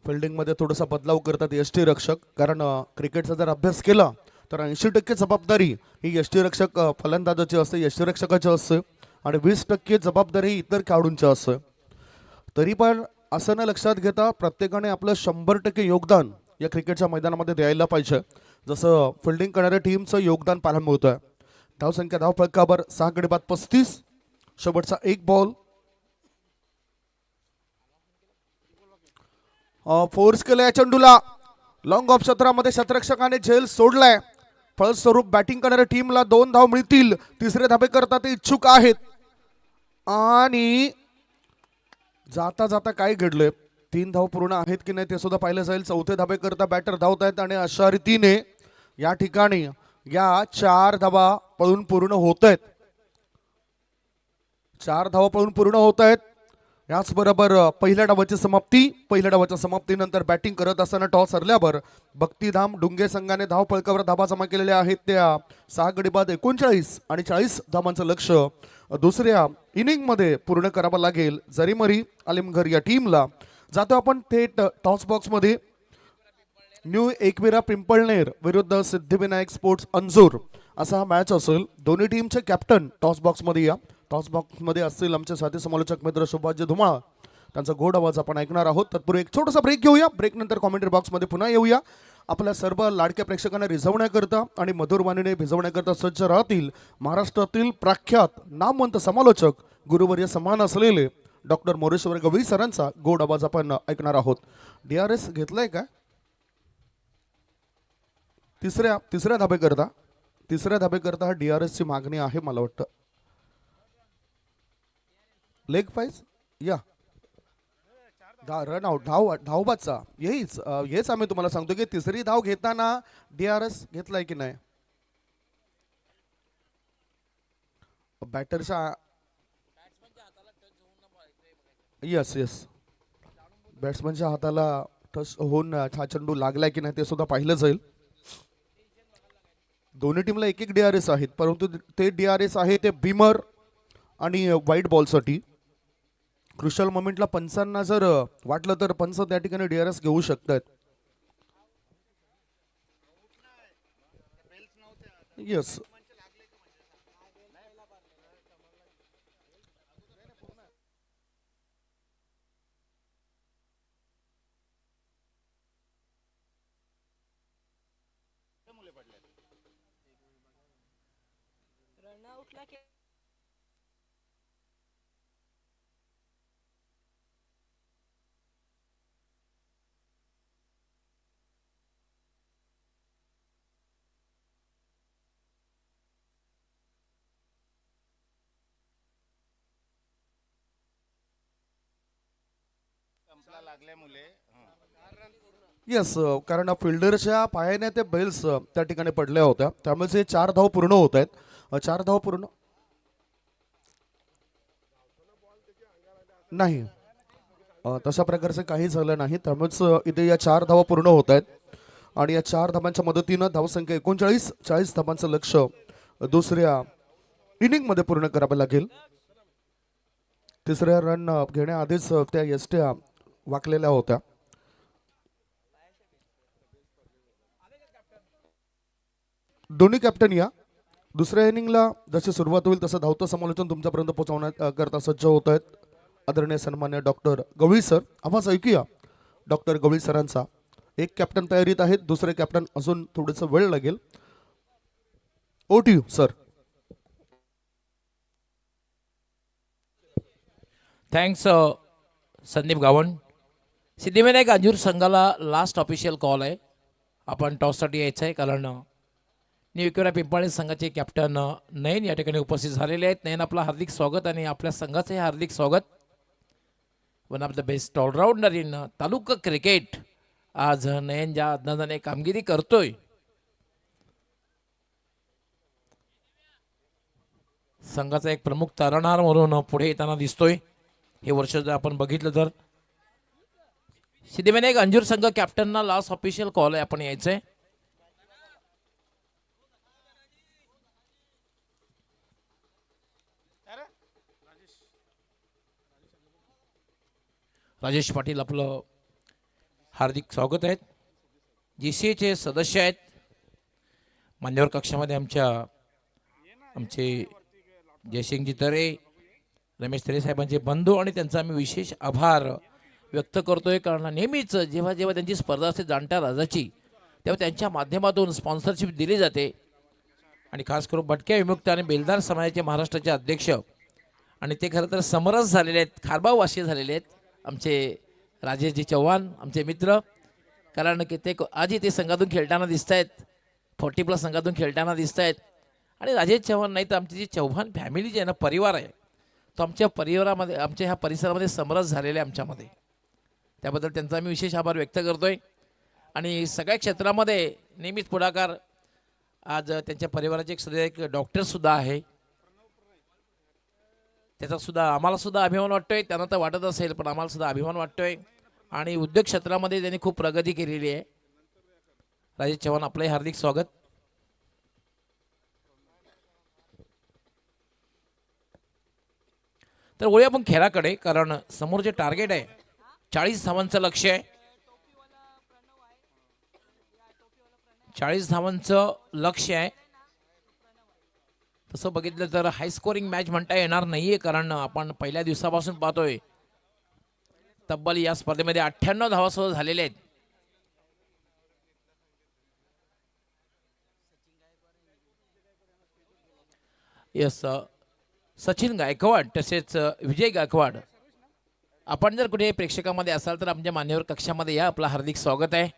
फिल्डिंग मध्ये थोडासा बदलाव करतात यष्टीरक्षक, कारण क्रिकेटचा जर अभ्यास केला तर 80% जबाबदारी ही यष्टीरक्षक फलंदाजाची असते, यष्टीरक्षकाची असते आणि 20% जबाबदारी इतर खेळाडूंची असते. तरी पण असं न लक्षात घेता प्रत्येकाने आपलं 100% योगदान या क्रिकेटच्या मैदानामध्ये द्यायला पाहिजे. जसं फिल्डिंग करणाऱ्या टीमचं योगदान पाहायला मिळत आहे. धावसंख्या धावफलकावर 6 गडी बाद 35. शेवटचा एक बॉल. फोर्स केलाय चेंडूला. लॉंग ऑफ क्षेत्रामध्ये क्षेत्ररक्षकाने झेल सोडलाय. फलस्वरूप बॅटिंग करणाऱ्या टीमला 2 धाव मिळतील. तिसरे धाबे करता ते इच्छुक आहेत. आणि जाता जाता काय घडलंय, 3 धाव पूर्ण आहेत की नाही ते सुद्धा पाहिलं जाईल. 4थे धाबे करता बॅटर धावत आहेत आणि अशा रीतीने या ठिकाणी या 4 धावा पळून पूर्ण होत आहेत. 4 धावा पळून पूर्ण होत आहेत. याचबरोबर पहिल्या डावाची समाप्ती. पहिल्या डावाच्या समाप्तीनंतर बॅटिंग करत असताना टॉस हरल्यावर भक्तिधाम डुंगे संघाने धाव फलकावर धाबा जमा केलेल्या आहेत. त्या 6 गडी बाद 39 आणि 40 धावांचं लक्ष दुसऱ्या इनिंगमध्ये पूर्ण करावं लागेल. जरीमरी आलिमघर या टीमला. जातो आपण थेट टॉस बॉक्स मध्ये. न्यू एकविरा पिंपळनेर विरुद्ध सिद्धिविनायक स्पोर्ट्स अंजूर असा हा मॅच असेल. दोन्ही टीमचे कॅप्टन टॉस बॉक्स मध्ये या. टॉस बॉक्स मध्ये असतील आमचे साथी समालोचक मित्र सुभाषजी धुमाळ. त्यांचा गोड आवाज आपण ऐकणार आहोत. तत्पूर्वी एक छोटासा ब्रेक घेऊया. ब्रेक नंतर कॉमेंट्री बॉक्स मध्ये पुन्हा येऊया आपल्या सर्व लाडक्या प्रेक्षकांना रिझवण्याकरता आणि मधुरवाणीने भिजवण्याकरता सज्ज राहतील महाराष्ट्रातील प्रख्यात नामवंत समालोचक गुरुवर्य समान असलेले डॉक्टर मोरेश्वर गवळी सरांचा गोड आवाज आपण ऐकणार आहोत. DRS घेतलाय का? तिसऱ्या धाबेकरता DRS ची मागणी आहे मला वाटतं. लेग पाईज या रन आउट धावबाचा हेच आम्ही तुम्हाला सांगतो की तिसरी धाव घेताना DRS घेतलाय की नाही. बॅटरच्या येस बॅट्समनच्या हाताला टच होऊन हा चेंडू लागलाय की नाही ते सुद्धा पाहिलं जाईल. दोन्ही टीमला एक DRS आहेत, परंतु ते DRS आहे ते बिमर आणि व्हाईट बॉलसाठी. क्रुशल मोमेंटला पंचांना जर वाटलं तर पंच त्या ठिकाणी DRS घेऊ शकतात. येस येस कारण फिल्डरच्या पायाने ते बेल्स त्या ठिकाणी पडल्या होत्या, त्यामुळे ते 4 धाव पूर्ण होत आहेत. 4 धाव पूर्ण नाही, तशा प्रकारचे काही झालं नाही, त्यामुळेच इथे या 4 धावा पूर्ण होत आहेत. आणि या 4 धावांच्या मदतीनं धावसंख्या 39 धावांचं लक्ष दुसऱ्या इनिंग मध्ये पूर्ण करावं लागेल. तिसऱ्या रन घेण्याआधीच त्या यष्ट्या वाकलेल्या होत्या. दोन्ही कॅप्टन या दुसऱ्या इनिंगला जशी सुरुवात होईल तसं धावतं समालोचन तुमच्यापर्यंत पोहोचवण्यात करता सज्ज होत आहेत. आदरणीय सन्मान्य डॉक्टर गवळी सर, आवाज ऐकूया डॉक्टर गवळी सरांचा. एक कॅप्टन तयारीत आहेत, दुसरे कॅप्टन अजून थोडंसं वेळ लागेल. Over to you sir. Thanks Sandeep Gawand. Siddhivinayak Anjur संघाला लास्ट ऑफिशियल कॉल आहे. आपण टॉससाठी यायचं आहे, कारण न्यू इक्वेरा पिंपळी संघाचे कॅप्टन नयन या ठिकाणी उपस्थित झालेले आहेत. नयन, आपलं हार्दिक स्वागत आणि आपल्या संघाचे हार्दिक स्वागत. One of the best allrounder in taluka cricket. आज नयन ज्या अंदाजाने कामगिरी करतोय, संघाचा एक प्रमुख तारणहार म्हणून पुढे येताना दिसतोय. हे वर्ष जर आपण बघितलं तर सिद्धिविनायक अंजूर संघ कॅप्टनना लास्ट ऑफिशियल कॉल आहे, आपण यायचंय. राजेश पाटील, आपलं हार्दिक स्वागत आहेत. GCAचे सदस्य आहेत. मान्यवर कक्षामध्ये आमचे जयसिंगजी तरे, रमेश तरे साहेबांचे बंधू, आणि त्यांचा आम्ही विशेष आभार व्यक्त करतोय. कारण नेहमीच जेव्हा जेव्हा त्यांची स्पर्धा असते जाणत्या राजाची, तेव्हा त्यांच्या माध्यमातून स्पॉन्सरशिप दिली जाते. आणि खास करून भटक्या विमुक्त आणि बेलदार समाजाचे महाराष्ट्राचे अध्यक्ष, आणि ते खरं तर समरस झालेले आहेत, खारबाववासी झालेले आहेत आमचे राजेशजी चव्हाण, आमचे मित्र. कारण की ते आजही ते संघातून खेळताना दिसत आहेत, 40+ संघातून खेळताना दिसत आहेत. आणि राजेश चव्हाण नाही तर आमची जी चव्हाण फॅमिली जी आहे ना, परिवार आहे, तो आमच्या परिवारामध्ये, आमच्या ह्या परिसरामध्ये समरस झालेला आहे आमच्यामध्ये. त्याबद्दल त्यांचा मी विशेष आभार व्यक्त करतोय. आणि सगळ्या क्षेत्रामध्ये नेहमीच पुढाकार. आज त्यांच्या परिवाराचे एक सदस्य, एक डॉक्टरसुद्धा आहे, त्याचा सुद्धा आम्हाला सुद्धा अभिमान वाटतोय. त्यांना तर वाटत असेल, पण आम्हाला सुद्धा अभिमान वाटतोय. आणि उद्योग क्षेत्रामध्ये त्यांनी खूप प्रगती केलेली आहे. राजेश चव्हाण, आपलंही हार्दिक स्वागत. तर वळूया आपण खेळाकडे, कारण समोर जे टार्गेट आहे 40 धावांचं लक्ष्य आहे. 40 धावांचं लक्ष्य आहे. तसं बघितलं तर हाय स्कोरिंग मॅच म्हणता येणार नाहीये, कारण आपण पहिल्या दिवसापासून पाहतोय तब्बल या स्पर्धेमध्ये 98 धावा सुद्धा झालेल्या आहेत. यस सचिन गायकवाड तसेच विजय गायकवाड. आपण जर कुठे प्रेक्षकामध्ये असाल तर आमच्या मान्यवर कक्षामध्ये या. आपलं हार्दिक स्वागत आहे.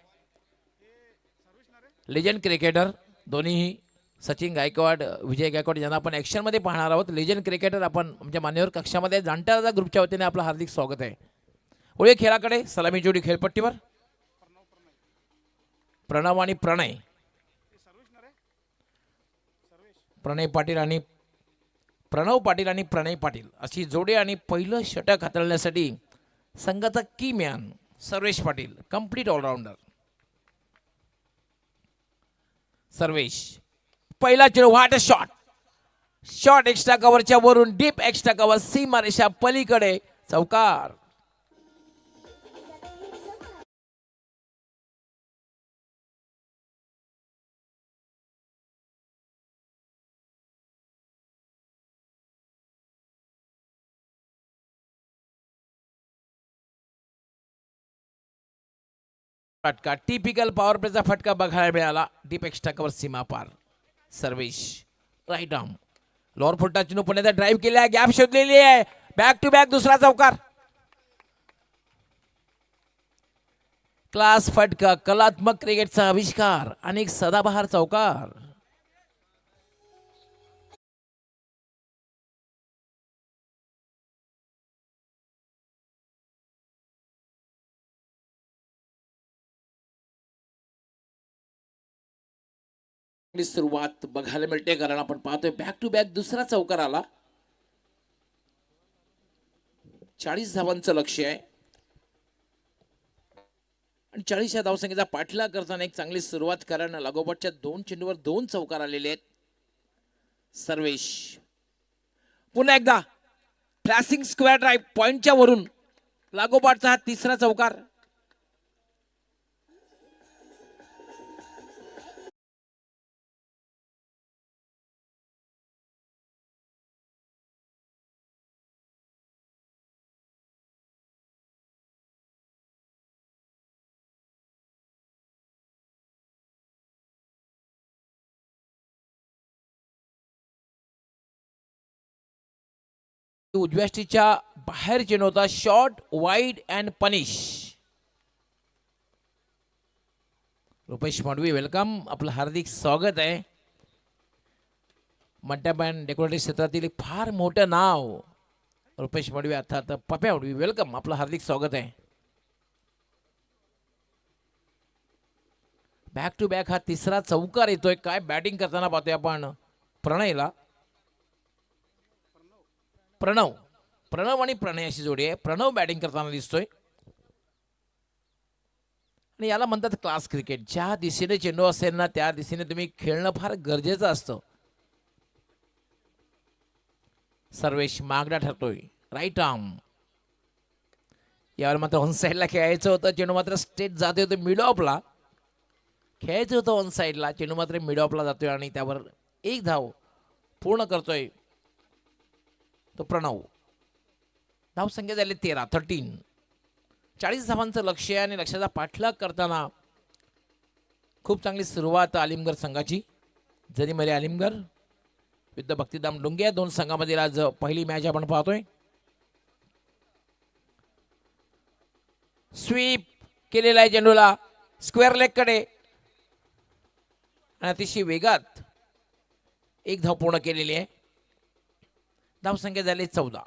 लेजंड क्रिकेटर दोन्ही सचिन गायकवाड विजय गायकवाड यांना आपण ॲक्शनमध्ये पाहणार आहोत. लेजंड क्रिकेटर आपण आमच्या मान्यवर कक्षामध्ये जाणत्या ग्रुपच्या वतीने आपलं हार्दिक स्वागत आहे. पुढे खेळाकडे सलामी जोडी खेळपट्टीवर प्रणव आणि प्रणय. प्रणय पाटील आणि प्रणव पाटील आणि प्रणय पाटील अशी जोडी आणि पहिलं षटक हाताळण्यासाठी संघाचा key man Sarvesh Patil complete allrounder. Sarvesh पहिला चेंडू what a shot. Shot extra कव्हरच्या वरून डीप एक्स्ट्रा कव्हर सीमा रेषा पलीकडे चौकार. फटका टिपिकल पॉवर प्लेचा फटका बघायला मिळाला. डीप एक्स्ट्रा कव्हर सीमा पार. सर्वेश राईट आर्म लोअर फुटा चेंडू पुण्याचा ड्राईव्ह केला आहे. गॅप शोधलेली आहे. बॅक टू बॅक दुसरा चौकार. क्लास फटका कलात्मक क्रिकेटचा आविष्कार आणि एक सदाबहार चौकार. सुरुवात बघायला मिळते कारण आपण पाहतोय बॅक टू बॅक दुसरा चौकार आला. 40 धावांचं लक्ष्य आहे आणि 40 या धावसंख्येचा पाठलाग करताना एक चांगली सुरुवात कारण लागोपाठच्या 2 चेंडूवर 2 चौकार आलेले आहेत. सर्वेश पुन्हा एकदा फ्लॅशिंग स्क्वेअर ड्राईव्ह पॉइंटच्या वरून लागोपाठचा हा तिसरा चौकार. उजव्या स्टिचच्या बाहेर चेंडू होता. Short wide and punish. Rupesh Madavi welcome. आपलं हार्दिक स्वागत आहे. मंडप अँड डेकोरेटिव्ह क्षेत्रातील एक फार मोठं नाव रुपेश मडवी अर्थात पप्या मडवी वेलकम. आपलं हार्दिक स्वागत आहे. बॅक टू बॅक हा तिसरा चौकार येतोय. काय बॅटिंग करताना पाहतोय आपण प्रणयला. प्रणव आणि प्रणय अशी जोडी आहे. प्रणव बॅटिंग करताना दिसतोय आणि याला म्हणतात क्लास क्रिकेट. ज्या दिशेने चेंडू असेल ना त्या दिशेने तुम्ही खेळणं फार गरजेचं असतं. सर्वेश मागडा ठरतोय. राईट आर्म यावर मात्र ऑन साईडला खेळायचं होतं. चेंडू मात्र स्ट्रेट जातोय होतं मिड ऑफला. खेळायचं होतं ऑन साईडला. चेंडू मात्र मिड ऑफला जातोय आणि त्यावर एक धाव पूर्ण करतोय तो प्रणव. धाव संख्या झाली 13. 40 धावांचं लक्ष आहे आणि लक्ष्याचा पाठलाग करताना खूप चांगली सुरुवात आलिमगड संघाची. जरीमरे आलिमगड विरुद्ध भक्तिधाम डुंगे 2 संघामध्ये आज पहिली मॅच आपण पाहतोय. स्वीप केलेला आहे चेंडूला स्क्वेअर लेग कडे आणि अतिशय वेगात एक धाव पूर्ण केलेली आहे. धावसंख्या झाली 14.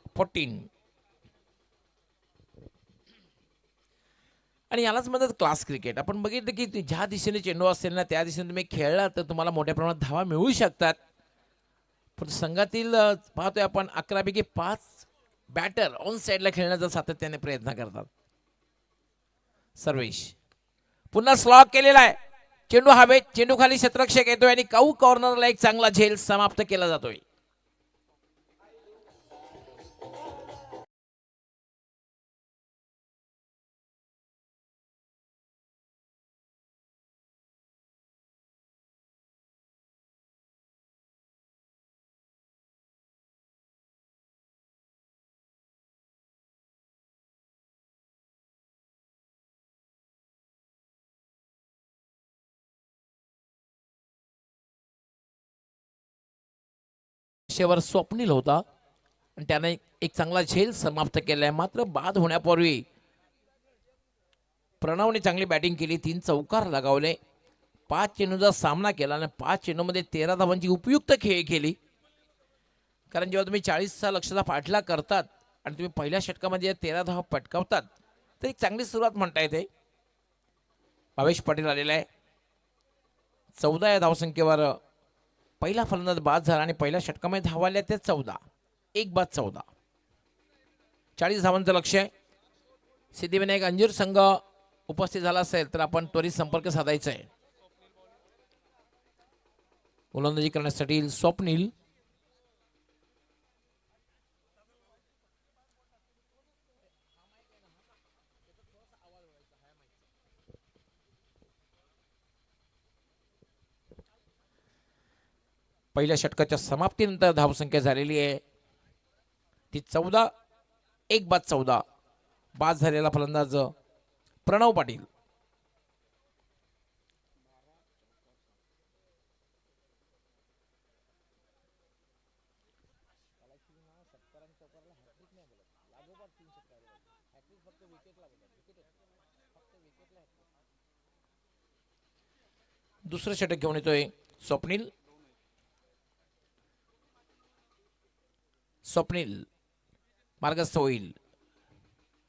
आणि यालाच म्हणतात क्लास क्रिकेट. आपण बघितलं की ज्या दिशेने चेंडू असेल ना त्या दिशेने तुम्ही खेळला तर तुम्हाला मोठ्या प्रमाणात धावा मिळू शकतात. पण संघातील पाहतोय आपण 11 पैकी 5 बॅटर ऑन साईडला खेळण्याचा सातत्याने प्रयत्न करतात. सर्वेश पुन्हा स्लॉक केलेला आहे. चेंडू हवेत. चेंडू खाली शतरक्षक येतोय आणि काऊ कॉर्नरला एक चांगला झेल समाप्त केला जातोय. शेवर स्वप्नील होता आणि त्याने एक चांगला झेल समाप्त केलाय. मात्र बाद होण्यापूर्वी प्रणवने चांगली बॅटिंग केली, 3 चौकार लगावले, 5 चेंडूचा सामना केला आणि 5 चेंडूमध्ये 13 धावांची उपयुक्त खेळी केली. कारण जेव्हा तुम्ही 40चा लक्ष्याचा पाठलाग करतात आणि तुम्ही पहिल्या षटकामध्ये 13 धावा पटकावतात तर एक चांगली सुरुवात म्हणता येते. भावेश पाटील आलेला आहे 14 या धावसंख्येवर. पहिला फलंदाज बाद झाला आणि पहिल्या षटकामध्ये धावा आल्या ते 14, एक बाद 14. 40 धावांचं लक्ष आहे. सिद्धिविनायक अंजीर संघ उपस्थित झाला असेल तर आपण त्वरित संपर्क साधायचा आहे. गोलंदाजी करण्यासाठी स्वप्नील, पहिल्या षटकाच्या समाप्तीनंतर धावसंख्या झालेली आहे ती 14, एक बाद 14. बाद झालेला फलंदाज प्रणव पाटील. दुसरं षटक घेऊन येतोय स्वप्नील. स्वप्नील मार्गस्थ होईल.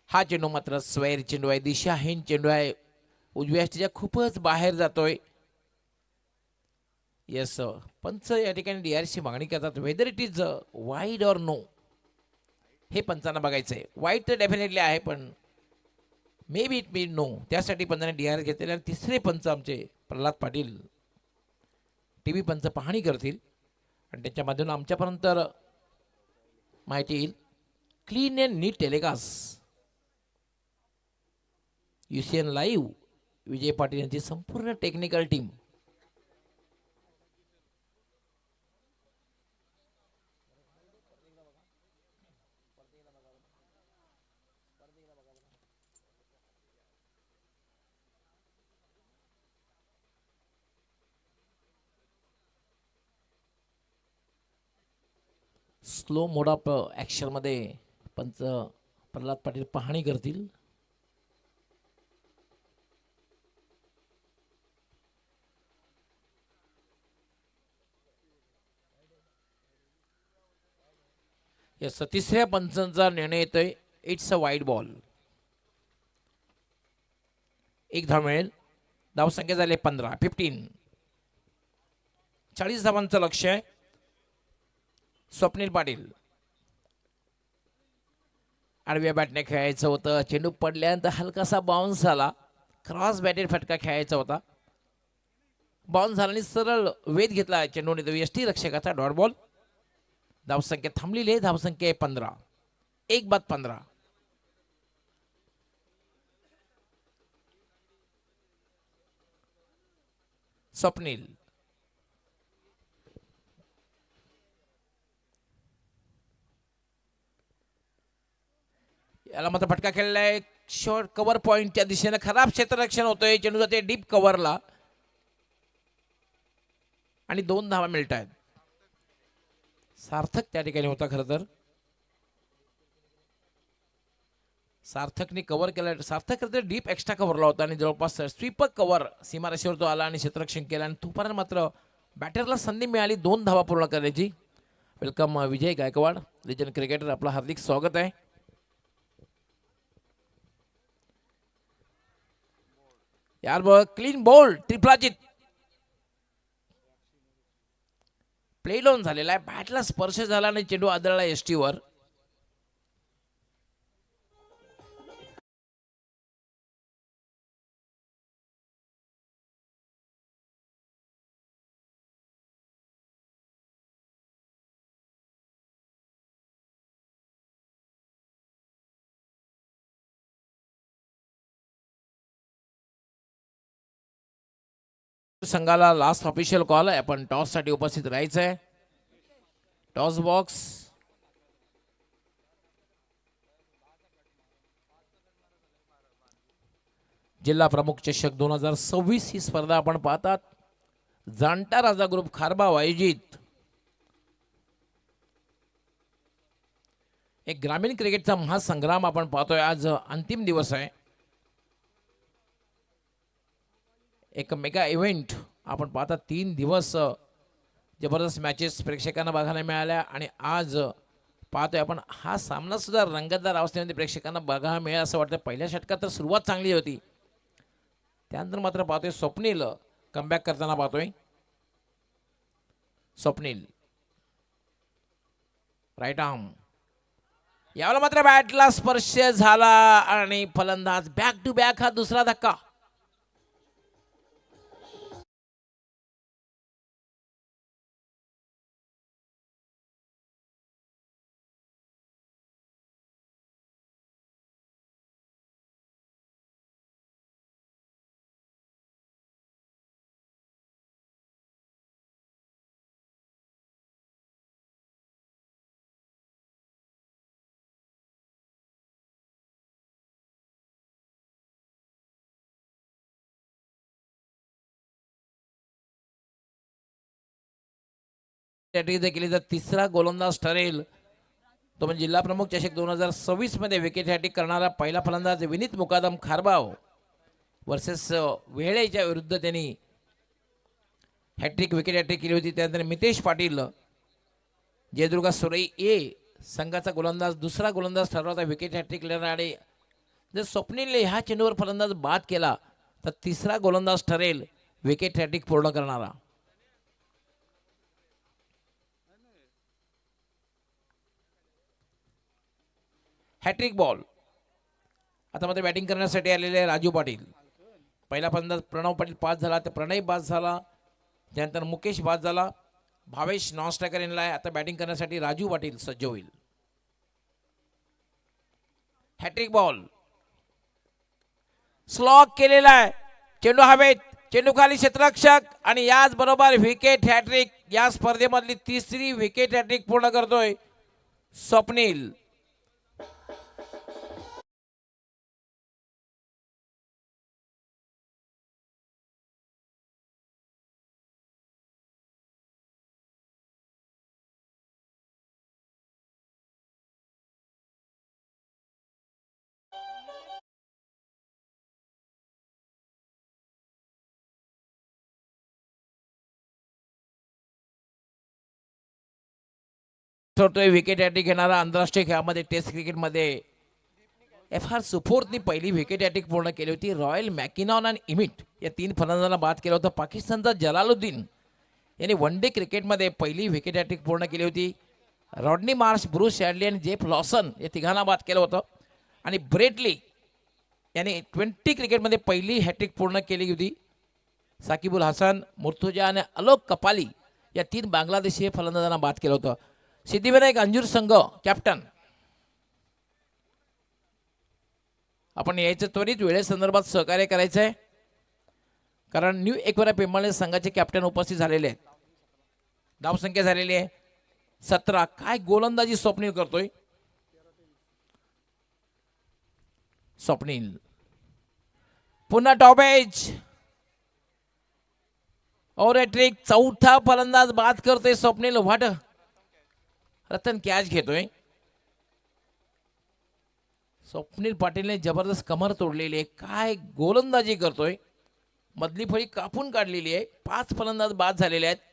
हा चेंडू मात्र स्वैर चेंडू आहे, दिशाहीन चेंडू आहे, उजव्या यष्टीच्या खूपच बाहेर जातोय. यस, पंच या ठिकाणी डीआरची मागणी करतात. Whether it is wide or no हे पंचांना बघायचं आहे. वाईड तर डेफिनेटली आहे पण may be it me know, त्यासाठी पंचाने डीआर घेतलेले. आणि तिसरे पंच आमचे प्रल्हाद पाटील टीव्ही पंच पाहणी करतील आणि त्याच्या माध्यमातून आमच्यापर्यंत माहिती येईल. Clean and neat telecast UCN live Vijay Patil यांची संपूर्ण technical team. Slow mode of ॲक्शनमध्ये पंच प्रल्हाद पाटील पाहणी करतील. यस, तिसऱ्या पंचांचा निर्णय येतोय. It's a wide ball. एक धाव मिळेल. धावसंख्या झाली 15, 15. 40 धावांचं लक्ष आहे. स्वप्नील पाटील आडव्या बॅटने खेळायचं होतं. चेंडू पडल्यानंतर हलकासा बाउन्स झाला. क्रॉस बॅटेड फटका खेळायचा होता. बाउन्स झाला आणि सरळ वेध घेतला चेंडूने यष्टी रक्षकाचा. Dot ball. धावसंख्या थांबलेली आहे. धावसंख्या आहे 15, एक बाद 15. स्वप्नील याला मात्र फटका खेळलेला आहे. शॉर्ट कव्हर पॉइंटच्या दिशेने खराब क्षेत्ररक्षण होतोय. चेंडू जाते डीप कव्हरला आणि 2 धावा मिळत आहेत. सार्थक त्या ठिकाणी होता. खरं तर सार्थकने कव्हर केलं. सार्थक खरं तर डीप एक्स्ट्रा कव्हरला होता आणि जवळपास स्वीपर कव्हर सीमारेषेवर तो आला आणि क्षेत्ररक्षण केलं आणि तोपर्यंत मात्र बॅटरला संधी मिळाली 2 धावा पूर्ण करण्याची. वेलकम विजय गायकवाड, लेजंड क्रिकेटर, आपलं हार्दिक स्वागत आहे. यार बघ, क्लीन बॉल, त्रिफलाचित प्ले डाऊन झालेला आहे. बॅटला स्पर्श झाला आणि चेंडू आदळला यष्टीवर. संघाला लास्ट ऑफिशियल कॉल आहे. आपण टॉस साठी उपस्थित राहायचं आहे. टॉस बॉक्स जिल्हा प्रमुख चषक 2026 ही स्पर्धा आपण पाहतात. जाणता राजा ग्रुप खारबाव आयोजित एक ग्रामीण क्रिकेटचा महासंग्राम आपण पाहतोय. आज अंतिम दिवस आहे. एक मेगा इव्हेंट आपण पाहता. 3 दिवस जबरदस्त मॅचेस प्रेक्षकांना बघायला मिळाल्या आणि आज पाहतोय आपण हा सामना सुद्धा रंगतदार अवस्थेमध्ये प्रेक्षकांना बघायला मिळेल असं वाटतं. पहिल्या षटकात तर सुरुवात चांगली होती, त्यानंतर मात्र पाहतोय स्वप्नील कमबॅक करताना पाहतोय. स्वप्नील राईट आर्म, यावेळेला मात्र बॅटला स्पर्श झाला आणि फलंदाज बॅक टू बॅक हा दुसरा धक्का. जर केली तर तिसरा गोलंदाज ठरेल तो म्हणजे जिल्हा प्रमुख चषक 2026 मध्ये विकेट हॅट्रिक करणारा पहिला फलंदाज विनीत मुकादम खारबाव वर्सेस वेळेच्या विरुद्ध त्यांनी विकेट हॅट्रिक केली होती. त्यानंतर मितेश पाटील जयदुर्गा सुरई ए संघाचा गोलंदाज दुसरा गोलंदाज ठरला होता विकेट हॅट्रिक करणारे. जर स्वप्नीलने ह्या चेंडूवर फलंदाज बाद केला तर तिसरा गोलंदाज ठरेल विकेट हॅट्रिक पूर्ण करणारा. Hattrick ball. आता मध्ये बॅटिंग करण्यासाठी आलेले राजू पाटील. पहिला फलंदाज प्रणव पाटील पास झाला, तर प्रणय बाद झाला, त्यानंतर मुकेश बाद झाला, भावेश नॉन स्ट्रायकर इनला आहे. आता बॅटिंग करण्यासाठी राजू पाटील सज्ज होईल. हॅट्रिक बॉल स्लॉक केलेला आहे. चेंडू हवेत, चेंडू खाली क्षेत्ररक्षक आणि याच बरोबर विकेट हॅट्रिक. या स्पर्धेमधली तिसरी विकेट हॅट्रिक पूर्ण करतोय स्वप्नील. विकेट हॅट्रिक घेणारा आंतरराष्ट्रीय खेळामध्ये टेस्ट क्रिकेटमध्ये FR सुफोर्तनी पहिली विकेट हॅट्रिक पूर्ण केली होती. रॉयल मॅकिनॉन आणि इमिट या 3 फलंदाजांना बाद केलं होतं. पाकिस्तानचा जलालुद्दीन यांनी वन डे क्रिकेटमध्ये पहिली विकेट हॅट्रिक पूर्ण केली होती. रॉडनी मार्श, ब्रूस शॅडली आणि जेफ लॉसन या तिघांना बाद केलं होतं. आणि ब्रेटली यांनी 20 क्रिकेटमध्ये पहिली हॅट्रिक पूर्ण केली होती. साकिबुल हसन, मुर्तुजा आणि अलोक कपाली या 3 बांगलादेशी फलंदाजांना बाद केलं होतं. सिद्धिविनायक अंजूर संघ कॅप्टन. आपण यायचं त्वरित वेळेसंदर्भात सहकार्य करायचं आहे, कारण न्यू एकवरा पेंबाळे संघाचे कॅप्टन उपस्थित झालेले आहेत. धावसंख्या झालेली आहे 17. काय गोलंदाजी स्वप्नील करतोय. स्वप्नील पुन्हा टॉपेज और हॅट्रिक. चौथा फलंदाज बाद करतोय स्वप्नील. वाट रतन कॅच घेतोय. स्वप्नील पाटीलने जबरदस्त कमर तोडलेली आहे. काय गोलंदाजी करतोय. मधली फळी कापून काढलेली आहे. 5 फलंदाज बाद झालेले आहेत.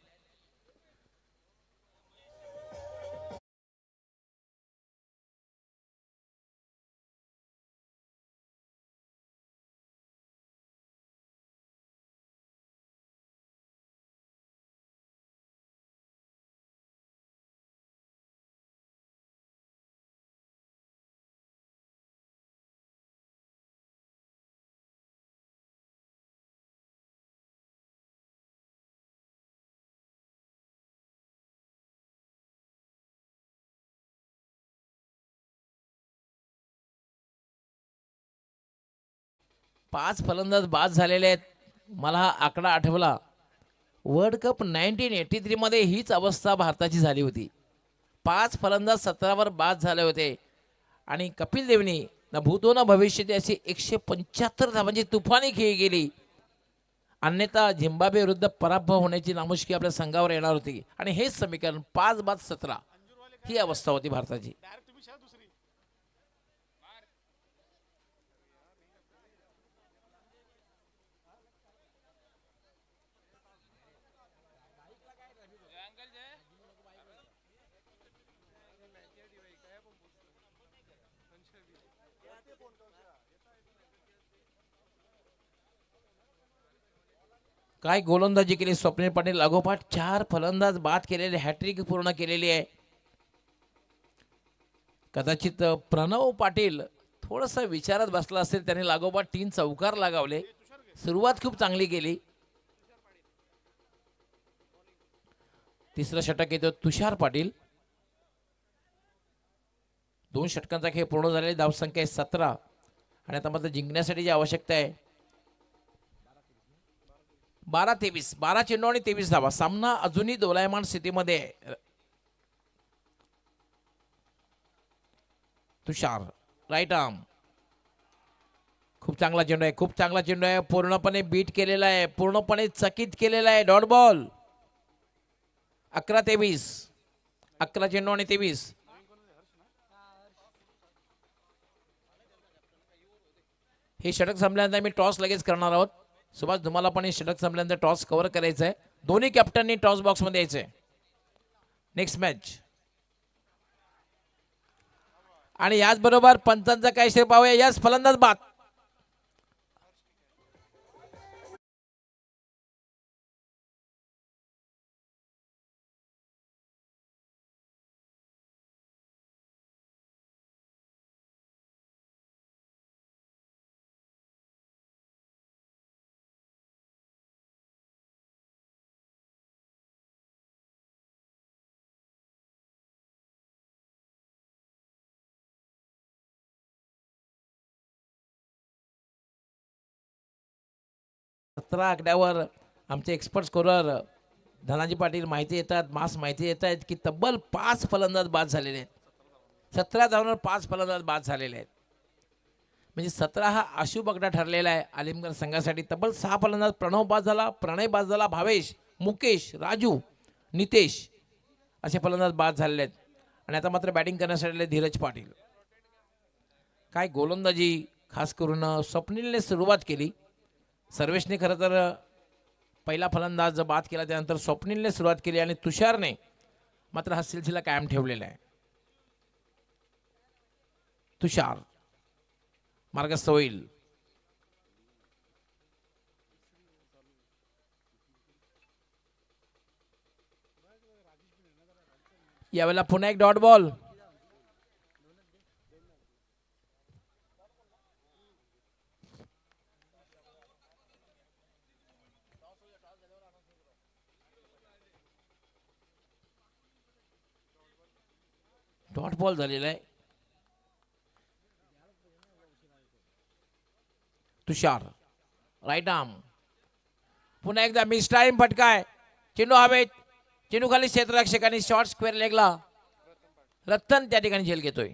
पाच फलंदाज बाद झालेले आहेत. मला हा आकडा आठवला. वर्ल्ड कप 1983 मध्ये हीच अवस्था भारताची झाली होती. 5 फलंदाज 17 वर बाद झाले होते आणि कपिल देवनी न भूतो न भविष्यती अशी 175 धावांची तुफानी खेळी गेली. अन्यथा झिम्बाब्वे विरुद्ध पराभव होण्याची नामुष्की आपल्या संघावर येणार होती आणि हेच समीकरण 5 बाद 17 ही अवस्था होती भारताची. काय गोलंदाजी केली स्वप्नील पाटील, लागोपाठ 4 फलंदाज बाद केलेले, हॅट्रिक पूर्ण केलेली आहे. कदाचित प्रणव पाटील थोडंसं विचारात बसला असेल, त्याने लागोपाठ 3 चौकार लगावले. सुरुवात खूप चांगली केली. तिसरं षटक येतो तुषार पाटील. 2 षटकांचा खेळ पूर्ण झालेला, धावसंख्या आहे 17 आणि आता मात्र जिंकण्यासाठी जी आवश्यकता आहे 12-23, 12 चेंडू आणि 23 धावा. सामना अजूनही दोलायमान स्थितीमध्ये आहे. तुषार राईट आर्म, खूप चांगला चेंडू आहे, खूप चांगला चेंडू आहे, पूर्णपणे बीट केलेला आहे, पूर्णपणे चकित केलेला आहे. Dot ball. 11-23, 11 चेंडू आणि 23. हे षटक संपल्यानंतर मी टॉस लगेच करणार आहोत. सुभाष, तुम्हाला पण हे षटक संपल्यानंतर टॉस कव्हर करायचं आहे. दोन्ही कॅप्टननी टॉस बॉक्समध्ये यायचंय. Next match. आणि याचबरोबर पंचांचा काय शेर पाहूया. याच फलंदाज बाद. सतरा आकड्यावर आमचे एक्सपर्ट स्कोरर धनाजी पाटील माहिती येतात, मास माहिती येत आहेत की तब्बल 5 फलंदाज बाद झालेले आहेत. 17 धावांवर 5 फलंदाज बाद झालेले आहेत. म्हणजे 17 हा अशुभ आकडा ठरलेला आहे आलिमगड संघासाठी. तब्बल 6 फलंदाज. प्रणव बाद झाला, प्रणय बाद झाला, भावेश, मुकेश, राजू, नितेश असे फलंदाज बाद झालेले आहेत. आणि आता मात्र बॅटिंग करण्यासाठी आले धीरज पाटील. काय गोलंदाजी खास करून स्वप्नीलने सुरुवात केली. सर्वेशने खरं तर पहिला फलंदाज बाद केला, त्यानंतर स्वप्नीलने सुरुवात केली आणि तुषारने मात्र हा सिलसिला कायम ठेवलेला आहे. तुषार मार्गस्थ होईल. यावेळेला पुन्हा एक डॉट बॉल. डॉट बॉल झालेला आहे. तुषार राईट आर्म, पुन्हा एकदा मिस टाइम फटकाय. चेंडू हवेत, चेंडू खाली क्षेत्ररक्षकांनी शॉर्ट स्क्वेअर लेगला रत्तन त्या ठिकाणी झेल घेतोय.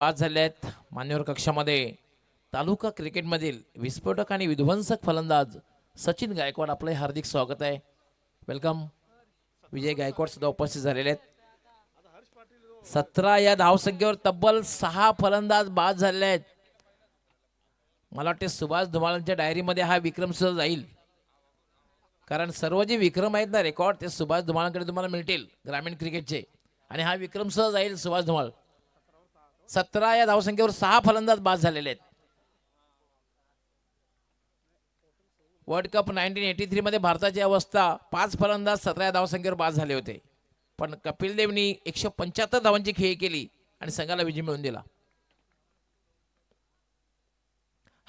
आज झाले आहेत मान्यवर कक्षामध्ये तालुका क्रिकेटमधील विस्फोटक आणि विध्वंसक फलंदाज सचिन गायकवाड. आपले हार्दिक स्वागत आहे. वेलकम. विजय गायकवाड सुद्धा उपस्थित झालेले आहेत. 17 या धावसंख्येवर तब्बल 6 फलंदाज बाद झालेले आहेत. मला वाटते सुभाष धुमाळांच्या डायरीमध्ये हा विक्रम सुद्धा जाईल, कारण सर्व जे विक्रम आहेत ना रेकॉर्ड ते सुभाष धुमाळांकडे तुम्हाला मिळतील ग्रामीण क्रिकेटचे, आणि हा विक्रम सुद्धा जाईल सुभाष धुमाळ. 17 या धावसंख्येवर 6 फलंदाज बाद झालेले आहेत. वर्ल्ड कप 1983 मध्ये भारताची अवस्था 5 फलंदाज 17 या धावसंख्येवर बाद झाले होते, पण कपिल देवनी 175 धावांची खेळी केली आणि संघाला विजय मिळवून दिला.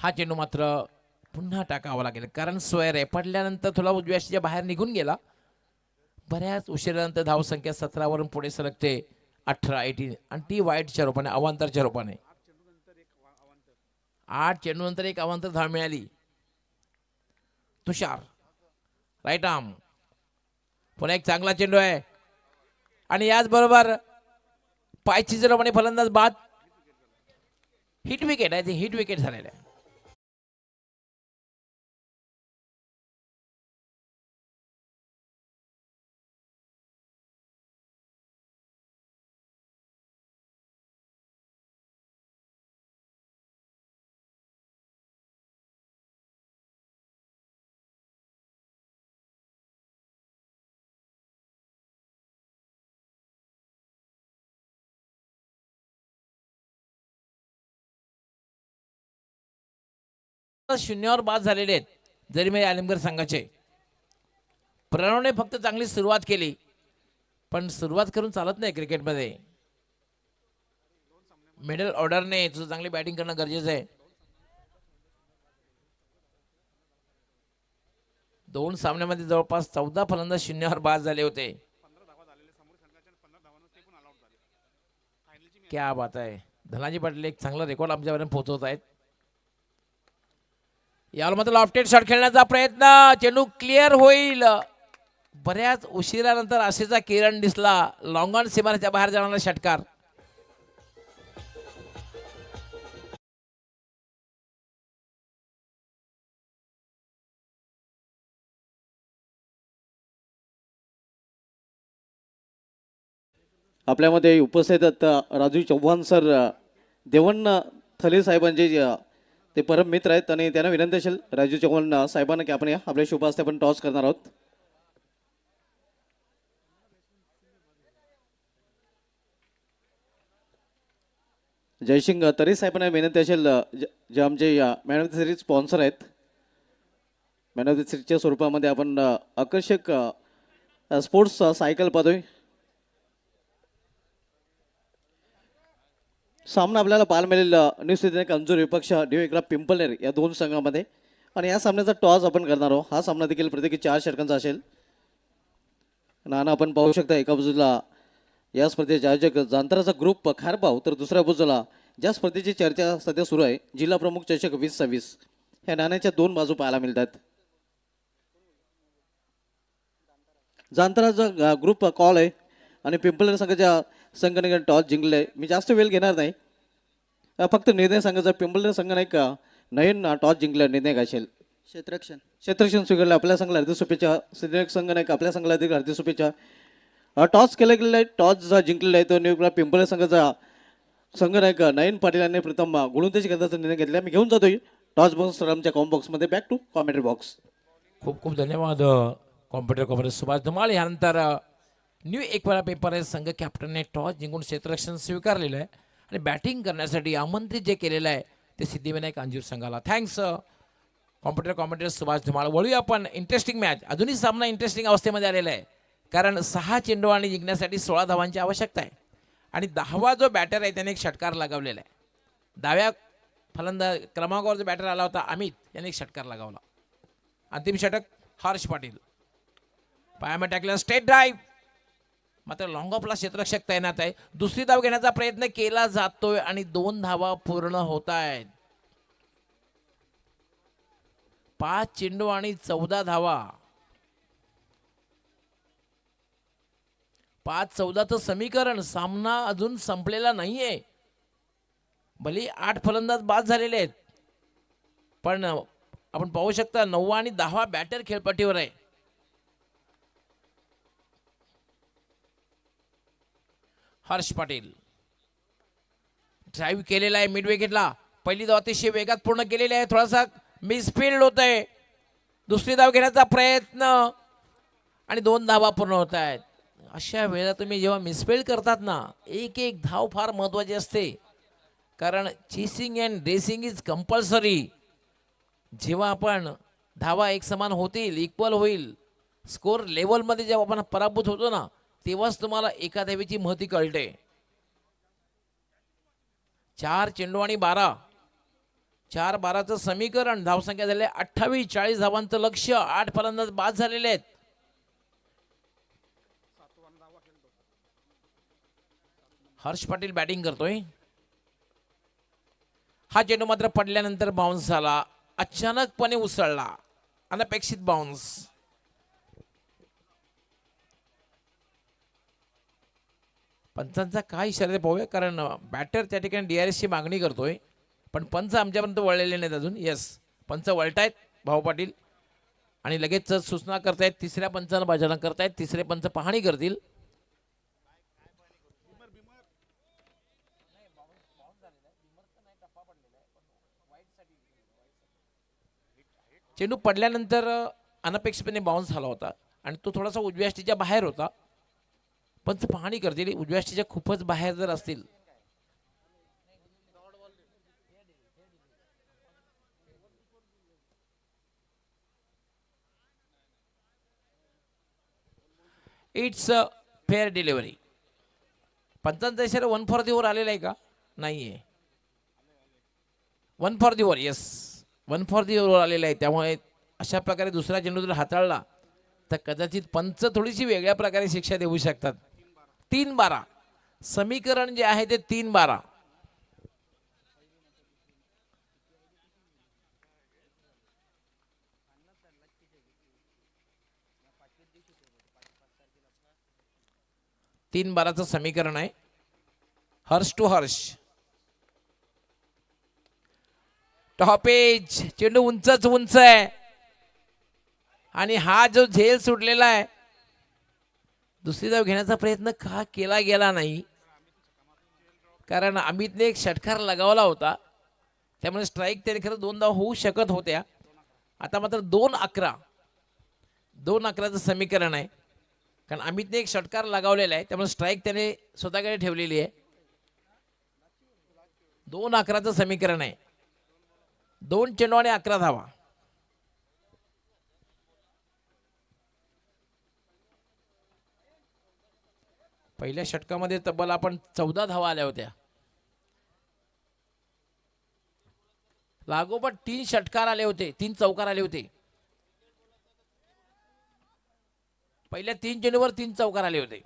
हा चेंडू मात्र पुन्हा टाकावा लागेल, कारण स्क्वेअर आहे. पडल्यानंतर थोडा उजव्याच्या बाहेर निघून गेला. बऱ्याच उशिरानंतर धावसंख्या 17 वरून पुढे सरकते 18 आणि ती वाईटच्या रूपाने, अवांतरच्या रूपाने. 8 चेंडूनंतर एक अवांतर धाव मिळाली. तुषार राईट आर्म, पुन्हा एक चांगला चेंडू आहे आणि याचबरोबर पायची रूपाने फलंदाज बाद. हिट विकेट आहे, ते हिट विकेट झालेलं आहे. शून्यावर बाद झालेले आहेत जरीमे आलमगीर संघाचे. प्रणवने फक्त चांगली सुरुवात केली, पण सुरुवात करून चालत नाही क्रिकेटमध्ये. मिडल ऑर्डरने तुझं चांगली बॅटिंग करणं गरजेचं आहे. 2 सामन्यामध्ये जवळपास 14 फलंदाज शून्यावर बाद झाले होते. क्या बात आहे. धनाजी पाटील एक चांगला रेकॉर्ड आमच्यापर्यंत पोहोचवत आहेत. यावर मात्र लॉफ्टेड शॉट खेळण्याचा प्रयत्न, चेंडू क्लिअर होईल. बऱ्याच उशिरानंतर आशेचा किरण दिसला. लॉंग ऑन सीमारेच्या बाहेर जाणारा षटकार. आपल्यामध्ये उपस्थित आहेत राजू चव्हाण सर, देवण्णा थले साहेबांचे ते परम मित्र आहेत आणि त्यांना विनंती असेल राजू चव्हाण साहेबांना की आपण या आपल्या शुभ हस्ते आपण टॉस करणार आहोत. जयसिंग तरी साहेबांना विनंती असेल, जे आमचे man of the series sponsor आहेत. मॅन ऑफ द सिरीजच्या स्वरूपामध्ये आपण आकर्षक स्पोर्ट्स सायकल पाहतोय. सामना आपल्याला पाहायला मिळेल न्यू स्थितीने कमजोर विपक्ष न्यू एकला पिंपलनेर या 2 संघामध्ये. आणि या सामन्याचा टॉस आपण करणार आहोत. हा सामना देखील प्रत्येकी 4 षटकांचा असेल. नाना आपण पाहू शकता एका बाजूला या स्पर्धेचे आयोजक जांतराचा ग्रुप खारपाव, तर दुसऱ्या बाजूला ज्या स्पर्धेची चर्चा सध्या सुरू आहे जिल्हा प्रमुख चषक 2026, ह्या नाण्याच्या 2 बाजू पाहायला मिळतात. जांतराचा ग्रुप कॉल आहे आणि पिंपलनेर संघाच्या संघाने टॉस जिंकले आहे. मी जास्त वेळ घेणार नाही, फक्त निर्णय सांगायचा. पिंपलनेर संघाने एक नवीन टॉस जिंकला, निर्णय असेल. क्षेत्ररक्षण स्वीकारलं आपल्या संघाला हार्दिक शुभेच्छा. सिद्धिविनायक संघाने आपल्या संघाला हार्दिक शुभेच्छा. टॉस केला गेलेला आहे, टॉस जो जिंकलेला आहे तो न्यू पिंपलनेर संघाचा संघनायक नयन पाटील यांनी प्रथम गुणवत्तेची करण्याचा निर्णय घेतला. मी घेऊन जातोय टॉस बॉक्स आमच्या कॉम बॉक्समध्ये. Back to commentary box. खूप खूप धन्यवाद कॉम्प्युटर सुभाष धुमाळ. यानंतर न्यू एकवारा पेपर संघ कॅप्टनने टॉस जिंकून क्षेत्ररक्षण स्वीकारलेलं आहे आणि बॅटिंग करण्यासाठी आमंत्रित जे केलेलं आहे ते सिद्धिविनायक अंजीर संघाला. Thanks computer Subhash Dhumal. वळूया आपण इंटरेस्टिंग मॅच. अजूनही सामना इंटरेस्टिंग अवस्थेमध्ये आलेला आहे, कारण 6 चेंडू आणि जिंकण्यासाठी 16 धावांची आवश्यकता आहे. आणि 10वा जो बॅटर आहे त्याने एक षटकार लगावलेला आहे. 10व्या फलंदाज क्रमांकावर जो बॅटर आला होता अमित याने एक षटकार लगावला. अंतिम षटक हर्ष पाटील. पायामध्ये टाकलं स्ट्रेट ड्राईव्ह, मात्र लॉंग ऑफला क्षेत्ररक्षक तैनात आहे. दुसरी धाव घेण्याचा प्रयत्न केला जातोय आणि 2 धावा पूर्ण होत आहेत. 5 चेंडू आणि 14 धावा. 5-14चं समीकरण. सामना अजून संपलेला नाहीये. भले 8 फलंदाज बाद झालेले आहेत, पण आपण पाहू शकता 9 आणि 10 बॅटर खेळपट्टीवर आहे. हर्ष पाटील ड्राईव्ह केलेला आहे मिड विकेटला. पहिली धाव अतिशय वेगात पूर्ण केलेली आहे. थोडासा मिसफिल्ड होत आहे. दुसरी धाव घेण्याचा प्रयत्न आणि 2 धावा पूर्ण होत आहेत. अशा वेळेला तुम्ही जेव्हा मिसफिल्ड करतात ना, एक एक धाव फार महत्त्वाची असते, कारण chasing and racing is compulsory. जेव्हा आपण धावा एक समान होतील, इक्वल होईल, स्कोर लेवलमध्ये जेव्हा आपण पराभूत होतो ना, तेव्हाच तुम्हाला एका धावेची महती कळते. 4 चेंडू आणि 12. 4-12चं समीकरण. धावसंख्या झाले 28. 40 धावांचं लक्ष्य. 8 फलंदाज बाद झालेले आहेत. हर्ष पाटील बॅटिंग करतोय. हा चेंडू मात्र पडल्यानंतर बाउन्स झाला. अचानकपणे उसळला. अनपेक्षित बाउन्स. पंचांचा काय इशारा ते पाहूया, कारण बॅटर त्या ठिकाणी DRS ची मागणी करतोय, पण पंच आमच्यापर्यंत वळलेले नाहीत अजून. येस, पंच वळतायत भाऊ पाटील आणि लगेच सूचना करतायत. तिसऱ्या पंचानं बाजारा करतायत. तिसरे पंच पाहणी करतील. चेंडू पडल्यानंतर अनपेक्षितपणे बाउन्स झाला होता आणि तो थोडासा उजव्या स्टीच्या बाहेर होता. पंच पाहणी करतील. उजव्या स्टीच्या खूपच बाहेर जर असतील इट्स फेअर डिलिव्हरी. पंचांचा इशारा 1 फॉर दी ओव्हर आलेला आहे का? नाही आहे. 1 for the over, yes 1 for the over आलेला आहे. त्यामुळे अशा प्रकारे दुसरा चेंडू जर हाताळला तर कदाचित पंच थोडीशी वेगळ्या प्रकारे शिक्षा देऊ शकतात. 3-12 समीकरण जे आहे ते 3-12. तीन बाराचं समीकरण आहे. हर्ष टू हर्ष. टॉपेज चेंडू उंचच उंच आहे आणि हा जो झेल सुटलेला आहे दुसरी धाव घेण्याचा प्रयत्न का केला गेला नाही? कारण अमितने एक षटकार लगावला होता त्यामुळे स्ट्राईक त्याने खरं 2 धाव होऊ शकत होत्या. आता मात्र 2-11 2-11चं समीकरण आहे कारण अमितने एक षटकार लगावलेला आहे त्यामुळे स्ट्राईक त्याने स्वतःकडे ठेवलेली आहे. 2-11चं समीकरण आहे. 2 चेंडू आणि 11 धावा. पहिल्या षटकामध्ये तब्बल आपण 14 धावा आल्या होत्या. लागोपाठ 3 षटकार आले होते, 3 चौकार आले होते. पहिल्या 3 चेंडूवर 3 चौकार आले होते.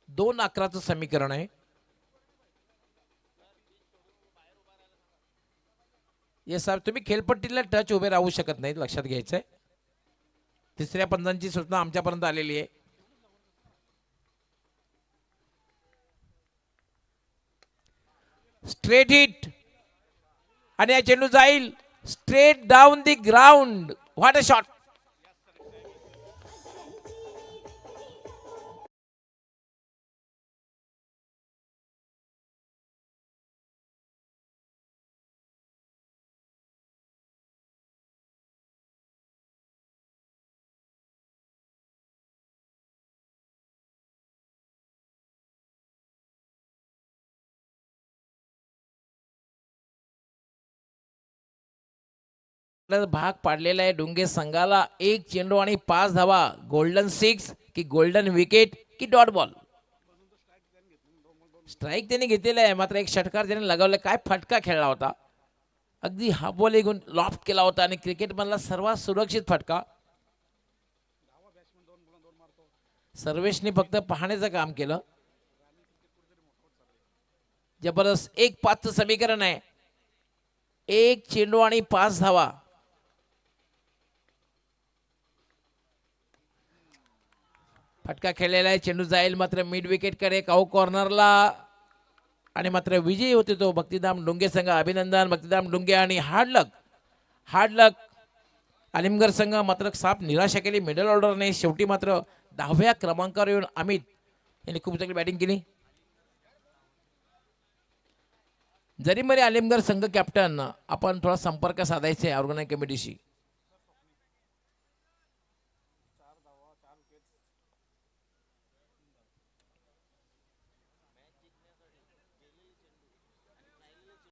दोन 11चं समीकरण आहे. येस साहेब, तुम्ही खेळपट्टीला टच उभे राहू शकत नाहीत, लक्षात घ्यायचंय. तिसऱ्या पंचांची सूचना आमच्यापर्यंत आलेली आहे. स्ट्रेट हिट आणि या चेंडू जाईल straight down the ground. What a shot. भाग पाडलेला आहे डुंगे संघाला. 1 चेंडू आणि 5 धावा. गोल्डन 6 की गोल्डन विकेट की डॉट बॉल. स्ट्राईक त्याने घेतलेला आहे मात्र एक षटकार त्याने लगावला. काय फटका खेळला होता. अगदी हा बॉल एकूण लॉफ्ट केला होता आणि क्रिकेट मधला सर्वात सुरक्षित फटका. सर्वेशने फक्त पाहण्याचं काम केलं. जबरदस्त. 1-5चं समीकरण आहे. 1 चेंडू आणि 5 धावा. फटका खेळलेला आहे. चेंडू जाईल मात्र मिड विकेट कडे काऊ कॉर्नरला आणि मात्र विजयी होते तो भक्तिधाम डुंगे संघ. अभिनंदन भक्तिधाम डुंगे आणि हार्ड लक आलिमगड संघ मात्र साफ निराशा केली मिडल ऑर्डरने. शेवटी मात्र 10व्या क्रमांकावर येऊन अमित यांनी खूप चांगली बॅटिंग केली. जरी मरे आलिमगड संघ कॅप्टन आपण थोडा संपर्क साधायचा आहे ऑर्गनायझिंग कमिटीशी.